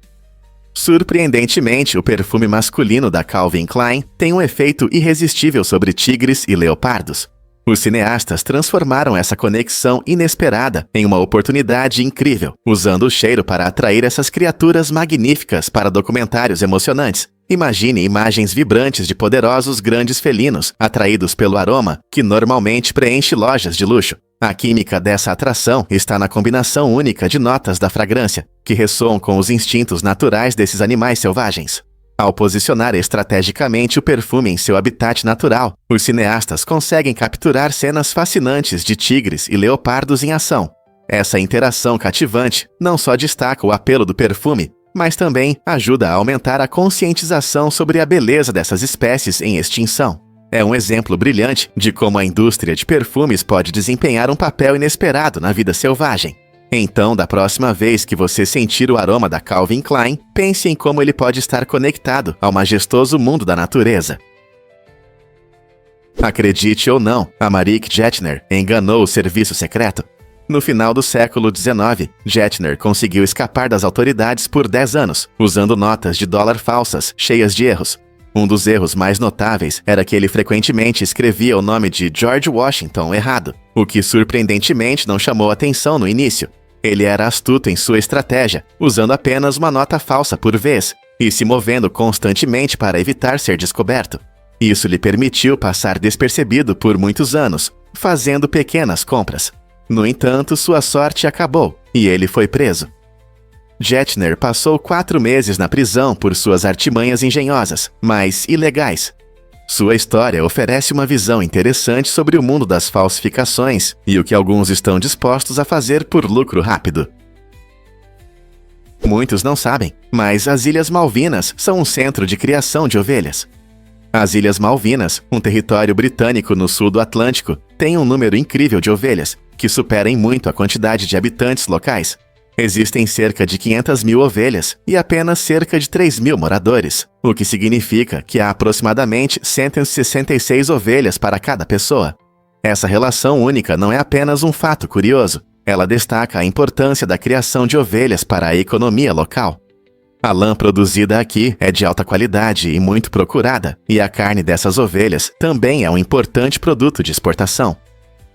Surpreendentemente, o perfume masculino da Calvin Klein tem um efeito irresistível sobre tigres e leopardos. Os cineastas transformaram essa conexão inesperada em uma oportunidade incrível, usando o cheiro para atrair essas criaturas magníficas para documentários emocionantes. Imagine imagens vibrantes de poderosos grandes felinos, atraídos pelo aroma, que normalmente preenche lojas de luxo. A química dessa atração está na combinação única de notas da fragrância, que ressoam com os instintos naturais desses animais selvagens. Ao posicionar estrategicamente o perfume em seu habitat natural, os cineastas conseguem capturar cenas fascinantes de tigres e leopardos em ação. Essa interação cativante não só destaca o apelo do perfume, mas também ajuda a aumentar a conscientização sobre a beleza dessas espécies em extinção. É um exemplo brilhante de como a indústria de perfumes pode desempenhar um papel inesperado na vida selvagem. Então, da próxima vez que você sentir o aroma da Calvin Klein, pense em como ele pode estar conectado ao majestoso mundo da natureza. Acredite ou não, a Marieke Jetner enganou o serviço secreto. No final do século XIX, Jetner conseguiu escapar das autoridades por 10 anos, usando notas de dólar falsas, cheias de erros. Um dos erros mais notáveis era que ele frequentemente escrevia o nome de George Washington errado, o que surpreendentemente não chamou atenção no início. Ele era astuto em sua estratégia, usando apenas uma nota falsa por vez, e se movendo constantemente para evitar ser descoberto. Isso lhe permitiu passar despercebido por muitos anos, fazendo pequenas compras. No entanto, sua sorte acabou, e ele foi preso. Jetner passou 4 meses na prisão por suas artimanhas engenhosas, mas ilegais. Sua história oferece uma visão interessante sobre o mundo das falsificações e o que alguns estão dispostos a fazer por lucro rápido. Muitos não sabem, mas as Ilhas Malvinas são um centro de criação de ovelhas. As Ilhas Malvinas, um território britânico no sul do Atlântico, tem um número incrível de ovelhas, que supera em muito a quantidade de habitantes locais. Existem cerca de 500 mil ovelhas e apenas cerca de 3 mil moradores, o que significa que há aproximadamente 166 ovelhas para cada pessoa. Essa relação única não é apenas um fato curioso, ela destaca a importância da criação de ovelhas para a economia local. A lã produzida aqui é de alta qualidade e muito procurada, e a carne dessas ovelhas também é um importante produto de exportação.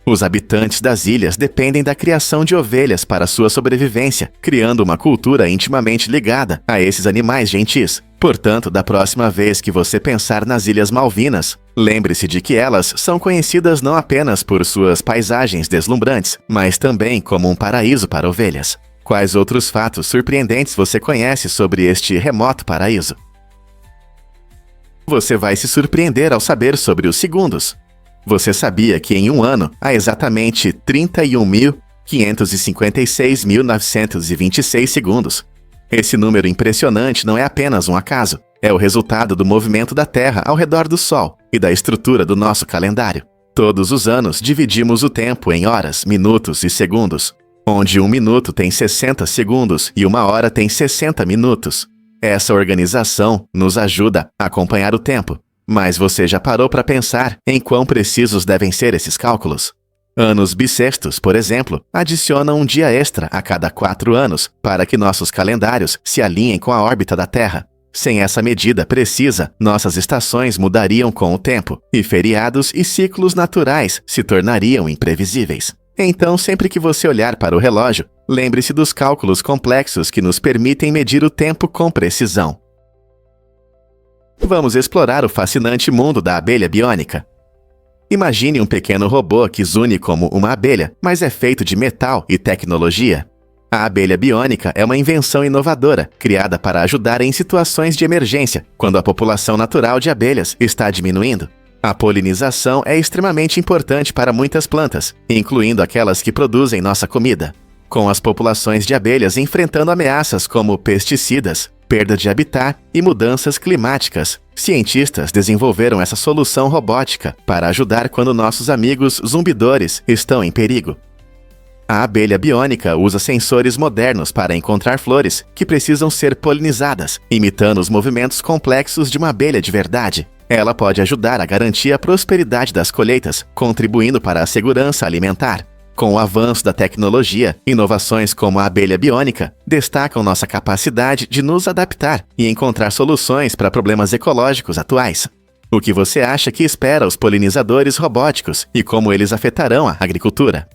Os habitantes das ilhas dependem da criação de ovelhas para sua sobrevivência, criando uma cultura intimamente ligada a esses animais gentis. Portanto, da próxima vez que você pensar nas Ilhas Malvinas, lembre-se de que elas são conhecidas não apenas por suas paisagens deslumbrantes, mas também como um paraíso para ovelhas. Quais outros fatos surpreendentes você conhece sobre este remoto paraíso? Você vai se surpreender ao saber sobre os segundos. Você sabia que em um ano há exatamente 31.556.926 segundos? Esse número impressionante não é apenas um acaso, é o resultado do movimento da Terra ao redor do Sol e da estrutura do nosso calendário. Todos os anos dividimos o tempo em horas, minutos e segundos, onde 1 minuto tem 60 segundos e 1 hora tem 60 minutos. Essa organização nos ajuda a acompanhar o tempo. Mas você já parou para pensar em quão precisos devem ser esses cálculos? Anos bissextos, por exemplo, adicionam um dia extra a cada 4 anos para que nossos calendários se alinhem com a órbita da Terra. Sem essa medida precisa, nossas estações mudariam com o tempo, e feriados e ciclos naturais se tornariam imprevisíveis. Então, sempre que você olhar para o relógio, lembre-se dos cálculos complexos que nos permitem medir o tempo com precisão. Vamos explorar o fascinante mundo da abelha biônica. Imagine um pequeno robô que zune como uma abelha, mas é feito de metal e tecnologia. A abelha biônica é uma invenção inovadora, criada para ajudar em situações de emergência, quando a população natural de abelhas está diminuindo. A polinização é extremamente importante para muitas plantas, incluindo aquelas que produzem nossa comida. Com as populações de abelhas enfrentando ameaças como pesticidas, perda de habitat e mudanças climáticas, cientistas desenvolveram essa solução robótica para ajudar quando nossos amigos zumbidores estão em perigo. A abelha biônica usa sensores modernos para encontrar flores que precisam ser polinizadas, imitando os movimentos complexos de uma abelha de verdade. Ela pode ajudar a garantir a prosperidade das colheitas, contribuindo para a segurança alimentar. Com o avanço da tecnologia, inovações como a abelha biônica destacam nossa capacidade de nos adaptar e encontrar soluções para problemas ecológicos atuais. O que você acha que espera os polinizadores robóticos e como eles afetarão a agricultura?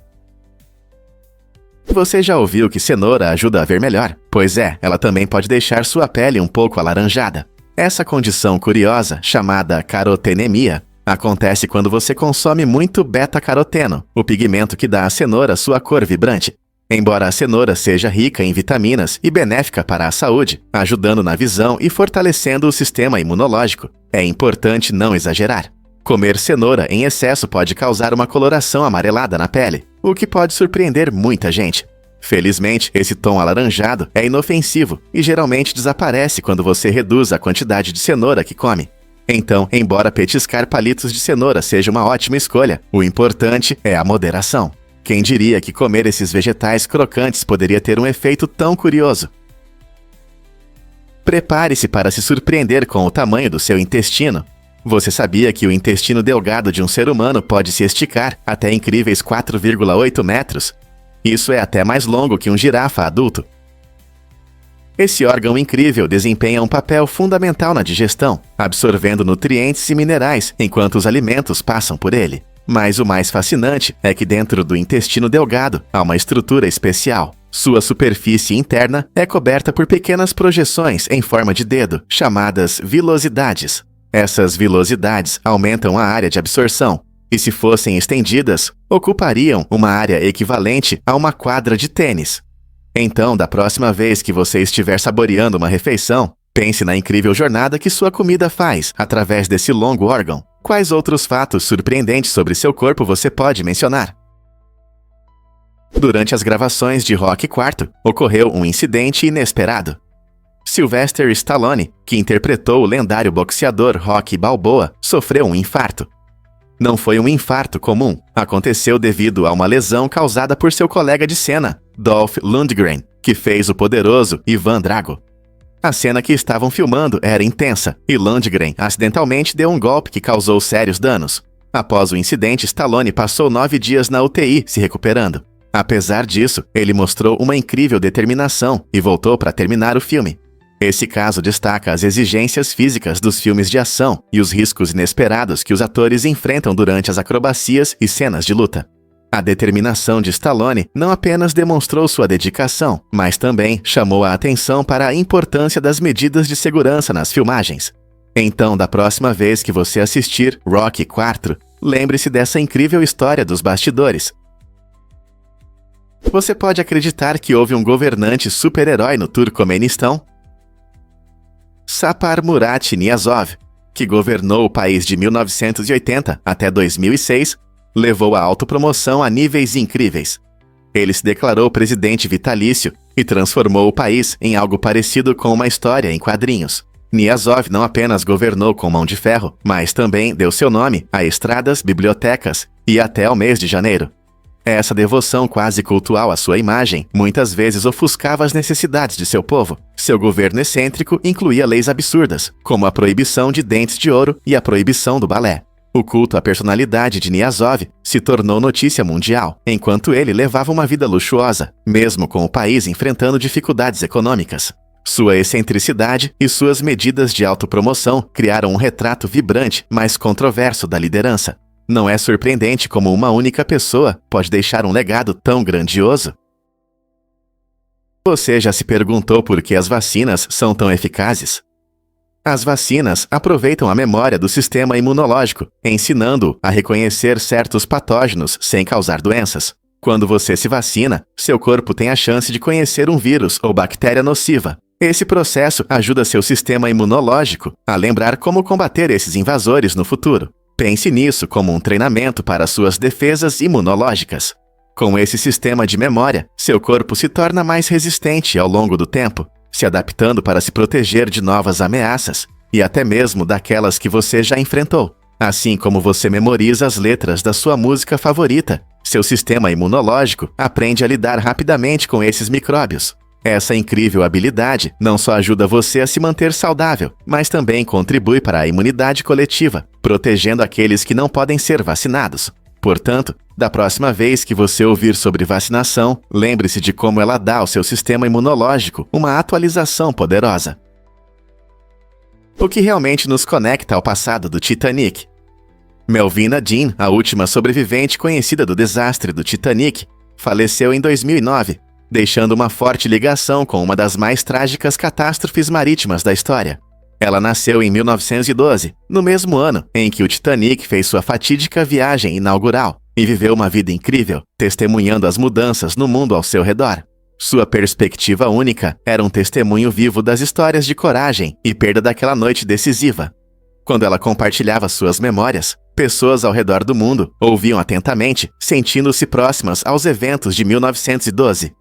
Você já ouviu que cenoura ajuda a ver melhor? Pois é, ela também pode deixar sua pele um pouco alaranjada. Essa condição curiosa, chamada carotenemia, acontece quando você consome muito beta-caroteno, o pigmento que dá à cenoura sua cor vibrante. Embora a cenoura seja rica em vitaminas e benéfica para a saúde, ajudando na visão e fortalecendo o sistema imunológico, é importante não exagerar. Comer cenoura em excesso pode causar uma coloração amarelada na pele, o que pode surpreender muita gente. Felizmente, esse tom alaranjado é inofensivo e geralmente desaparece quando você reduz a quantidade de cenoura que come. Então, embora petiscar palitos de cenoura seja uma ótima escolha, o importante é a moderação. Quem diria que comer esses vegetais crocantes poderia ter um efeito tão curioso? Prepare-se para se surpreender com o tamanho do seu intestino. Você sabia que o intestino delgado de um ser humano pode se esticar até incríveis 4,8 metros? Isso é até mais longo que um girafa adulto. Esse órgão incrível desempenha um papel fundamental na digestão, absorvendo nutrientes e minerais enquanto os alimentos passam por ele. Mas o mais fascinante é que dentro do intestino delgado há uma estrutura especial. Sua superfície interna é coberta por pequenas projeções em forma de dedo, chamadas vilosidades. Essas vilosidades aumentam a área de absorção, e se fossem estendidas, ocupariam uma área equivalente a uma quadra de tênis. Então, da próxima vez que você estiver saboreando uma refeição, pense na incrível jornada que sua comida faz através desse longo órgão. Quais outros fatos surpreendentes sobre seu corpo você pode mencionar? Durante as gravações de Rocky IV, ocorreu um incidente inesperado. Sylvester Stallone, que interpretou o lendário boxeador Rocky Balboa, sofreu um infarto. Não foi um infarto comum, aconteceu devido a uma lesão causada por seu colega de cena, Dolph Lundgren, que fez o poderoso Ivan Drago. A cena que estavam filmando era intensa, e Lundgren acidentalmente deu um golpe que causou sérios danos. Após o incidente, Stallone passou 9 dias na UTI se recuperando. Apesar disso, ele mostrou uma incrível determinação e voltou para terminar o filme. Esse caso destaca as exigências físicas dos filmes de ação e os riscos inesperados que os atores enfrentam durante as acrobacias e cenas de luta. A determinação de Stallone não apenas demonstrou sua dedicação, mas também chamou a atenção para a importância das medidas de segurança nas filmagens. Então, da próxima vez que você assistir Rocky IV, lembre-se dessa incrível história dos bastidores. Você pode acreditar que houve um governante super-herói no Turcomenistão? Sapar Murat Niyazov, que governou o país de 1980 até 2006, levou a autopromoção a níveis incríveis. Ele se declarou presidente vitalício e transformou o país em algo parecido com uma história em quadrinhos. Niazov não apenas governou com mão de ferro, mas também deu seu nome a estradas, bibliotecas e até ao mês de janeiro. Essa devoção quase cultual à sua imagem muitas vezes ofuscava as necessidades de seu povo. Seu governo excêntrico incluía leis absurdas, como a proibição de dentes de ouro e a proibição do balé. O culto à personalidade de Niazov se tornou notícia mundial, enquanto ele levava uma vida luxuosa, mesmo com o país enfrentando dificuldades econômicas. Sua excentricidade e suas medidas de autopromoção criaram um retrato vibrante, mas controverso da liderança. Não é surpreendente como uma única pessoa pode deixar um legado tão grandioso? Você já se perguntou por que as vacinas são tão eficazes? As vacinas aproveitam a memória do sistema imunológico, ensinando-o a reconhecer certos patógenos sem causar doenças. Quando você se vacina, seu corpo tem a chance de conhecer um vírus ou bactéria nociva. Esse processo ajuda seu sistema imunológico a lembrar como combater esses invasores no futuro. Pense nisso como um treinamento para suas defesas imunológicas. Com esse sistema de memória, seu corpo se torna mais resistente ao longo do tempo, se adaptando para se proteger de novas ameaças e até mesmo daquelas que você já enfrentou. Assim como você memoriza as letras da sua música favorita, seu sistema imunológico aprende a lidar rapidamente com esses micróbios. Essa incrível habilidade não só ajuda você a se manter saudável, mas também contribui para a imunidade coletiva, protegendo aqueles que não podem ser vacinados. Portanto, da próxima vez que você ouvir sobre vacinação, lembre-se de como ela dá ao seu sistema imunológico uma atualização poderosa. O que realmente nos conecta ao passado do Titanic? Melvina Dean, a última sobrevivente conhecida do desastre do Titanic, faleceu em 2009, deixando uma forte ligação com uma das mais trágicas catástrofes marítimas da história. Ela nasceu em 1912, no mesmo ano em que o Titanic fez sua fatídica viagem inaugural, e viveu uma vida incrível, testemunhando as mudanças no mundo ao seu redor. Sua perspectiva única era um testemunho vivo das histórias de coragem e perda daquela noite decisiva. Quando ela compartilhava suas memórias, pessoas ao redor do mundo ouviam atentamente, sentindo-se próximas aos eventos de 1912.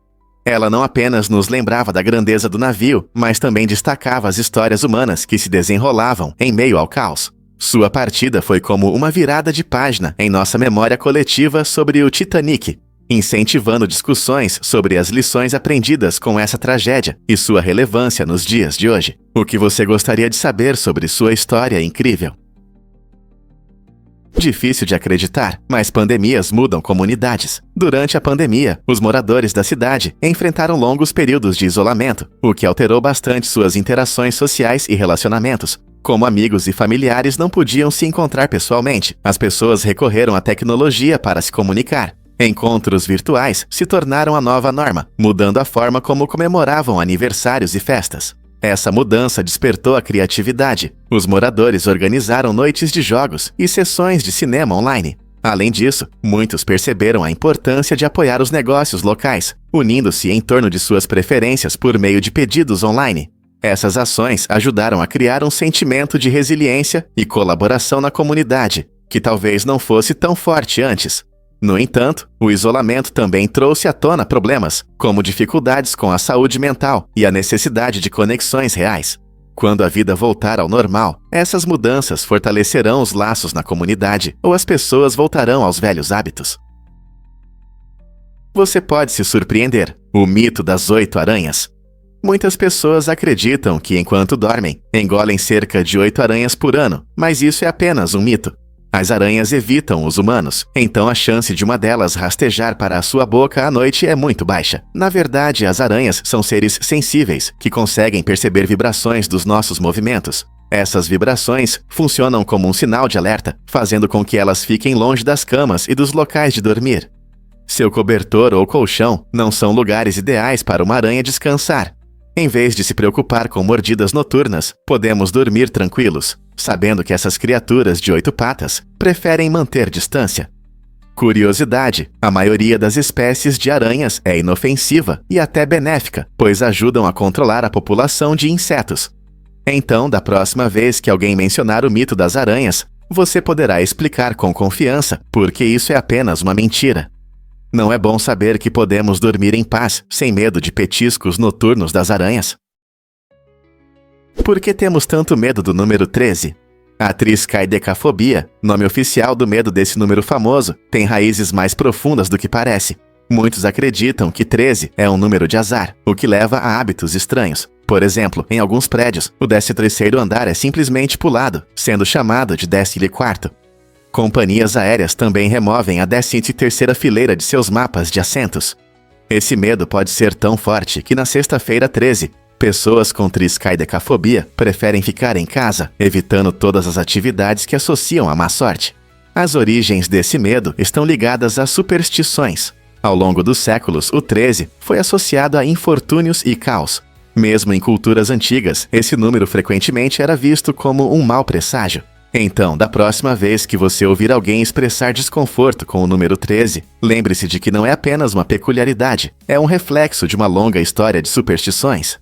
Ela não apenas nos lembrava da grandeza do navio, mas também destacava as histórias humanas que se desenrolavam em meio ao caos. Sua partida foi como uma virada de página em nossa memória coletiva sobre o Titanic, incentivando discussões sobre as lições aprendidas com essa tragédia e sua relevância nos dias de hoje. O que você gostaria de saber sobre sua história incrível? Difícil de acreditar, mas pandemias mudam comunidades. Durante a pandemia, os moradores da cidade enfrentaram longos períodos de isolamento, o que alterou bastante suas interações sociais e relacionamentos. Como amigos e familiares não podiam se encontrar pessoalmente, as pessoas recorreram à tecnologia para se comunicar. Encontros virtuais se tornaram a nova norma, mudando a forma como comemoravam aniversários e festas. Essa mudança despertou a criatividade. Os moradores organizaram noites de jogos e sessões de cinema online. Além disso, muitos perceberam a importância de apoiar os negócios locais, unindo-se em torno de suas preferências por meio de pedidos online. Essas ações ajudaram a criar um sentimento de resiliência e colaboração na comunidade, que talvez não fosse tão forte antes. No entanto, o isolamento também trouxe à tona problemas, como dificuldades com a saúde mental e a necessidade de conexões reais. Quando a vida voltar ao normal, essas mudanças fortalecerão os laços na comunidade ou as pessoas voltarão aos velhos hábitos. Você pode se surpreender. O mito das 8 aranhas. Muitas pessoas acreditam que, enquanto dormem, engolem cerca de 8 aranhas por ano, mas isso é apenas um mito. As aranhas evitam os humanos, então a chance de uma delas rastejar para a sua boca à noite é muito baixa. Na verdade, as aranhas são seres sensíveis, que conseguem perceber vibrações dos nossos movimentos. Essas vibrações funcionam como um sinal de alerta, fazendo com que elas fiquem longe das camas e dos locais de dormir. Seu cobertor ou colchão não são lugares ideais para uma aranha descansar. Em vez de se preocupar com mordidas noturnas, podemos dormir tranquilos, sabendo que essas criaturas de 8 patas preferem manter distância. Curiosidade: a maioria das espécies de aranhas é inofensiva e até benéfica, pois ajudam a controlar a população de insetos. Então, da próxima vez que alguém mencionar o mito das aranhas, você poderá explicar com confiança por que isso é apenas uma mentira. Não é bom saber que podemos dormir em paz, sem medo de petiscos noturnos das aranhas? Por que temos tanto medo do número 13? A triskaidecafobia, nome oficial do medo desse número famoso, tem raízes mais profundas do que parece. Muitos acreditam que 13 é um número de azar, o que leva a hábitos estranhos. Por exemplo, em alguns prédios, o 13º andar é simplesmente pulado, sendo chamado de 14º. Companhias aéreas também removem a 13ª fileira de seus mapas de assentos. Esse medo pode ser tão forte que na sexta-feira 13, pessoas com triskaidecafobia preferem ficar em casa, evitando todas as atividades que associam a má sorte. As origens desse medo estão ligadas a superstições. Ao longo dos séculos, o 13 foi associado a infortúnios e caos. Mesmo em culturas antigas, esse número frequentemente era visto como um mau presságio. Então, da próxima vez que você ouvir alguém expressar desconforto com o número 13, lembre-se de que não é apenas uma peculiaridade, é um reflexo de uma longa história de superstições.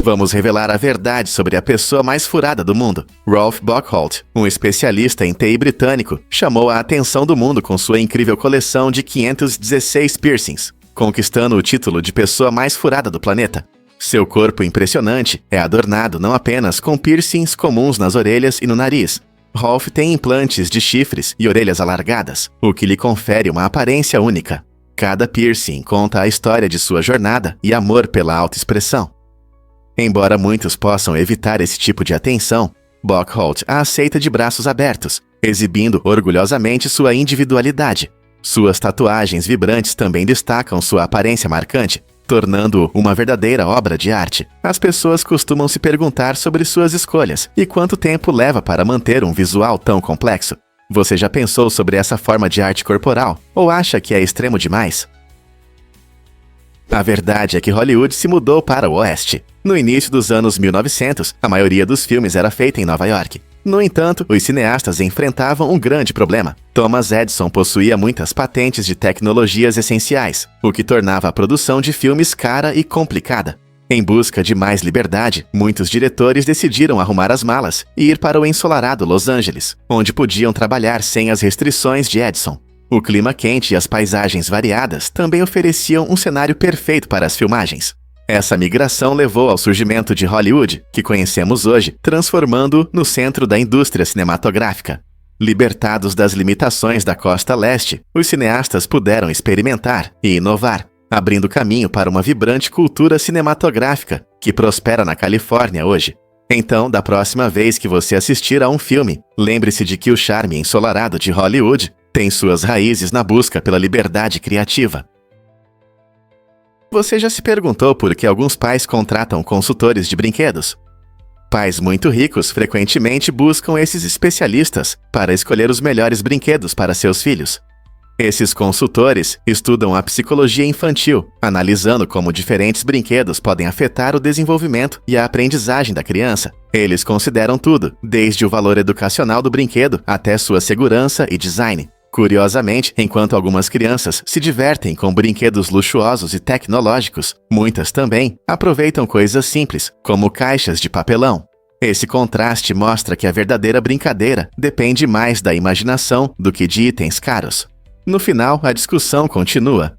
Vamos revelar a verdade sobre a pessoa mais furada do mundo. Rolf Buchholz, um especialista em TI britânico, chamou a atenção do mundo com sua incrível coleção de 516 piercings, conquistando o título de pessoa mais furada do planeta. Seu corpo impressionante é adornado não apenas com piercings comuns nas orelhas e no nariz. Rolf tem implantes de chifres e orelhas alargadas, o que lhe confere uma aparência única. Cada piercing conta a história de sua jornada e amor pela autoexpressão. Embora muitos possam evitar esse tipo de atenção, Buchholz a aceita de braços abertos, exibindo orgulhosamente sua individualidade. Suas tatuagens vibrantes também destacam sua aparência marcante, tornando-o uma verdadeira obra de arte. As pessoas costumam se perguntar sobre suas escolhas e quanto tempo leva para manter um visual tão complexo. Você já pensou sobre essa forma de arte corporal? Ou acha que é extremo demais? A verdade é que Hollywood se mudou para o Oeste. No início dos anos 1900, a maioria dos filmes era feita em Nova York. No entanto, os cineastas enfrentavam um grande problema. Thomas Edison possuía muitas patentes de tecnologias essenciais, o que tornava a produção de filmes cara e complicada. Em busca de mais liberdade, muitos diretores decidiram arrumar as malas e ir para o ensolarado Los Angeles, onde podiam trabalhar sem as restrições de Edison. O clima quente e as paisagens variadas também ofereciam um cenário perfeito para as filmagens. Essa migração levou ao surgimento de Hollywood, que conhecemos hoje, transformando-o no centro da indústria cinematográfica. Libertados das limitações da costa leste, os cineastas puderam experimentar e inovar, abrindo caminho para uma vibrante cultura cinematográfica que prospera na Califórnia hoje. Então, da próxima vez que você assistir a um filme, lembre-se de que o charme ensolarado de Hollywood tem suas raízes na busca pela liberdade criativa. Você já se perguntou por que alguns pais contratam consultores de brinquedos? Pais muito ricos frequentemente buscam esses especialistas para escolher os melhores brinquedos para seus filhos. Esses consultores estudam a psicologia infantil, analisando como diferentes brinquedos podem afetar o desenvolvimento e a aprendizagem da criança. Eles consideram tudo, desde o valor educacional do brinquedo até sua segurança e design. Curiosamente, enquanto algumas crianças se divertem com brinquedos luxuosos e tecnológicos, muitas também aproveitam coisas simples, como caixas de papelão. Esse contraste mostra que a verdadeira brincadeira depende mais da imaginação do que de itens caros. No final, a discussão continua.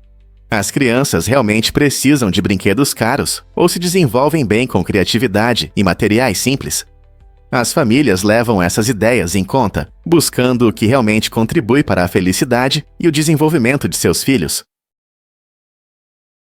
As crianças realmente precisam de brinquedos caros ou se desenvolvem bem com criatividade e materiais simples? As famílias levam essas ideias em conta, buscando o que realmente contribui para a felicidade e o desenvolvimento de seus filhos.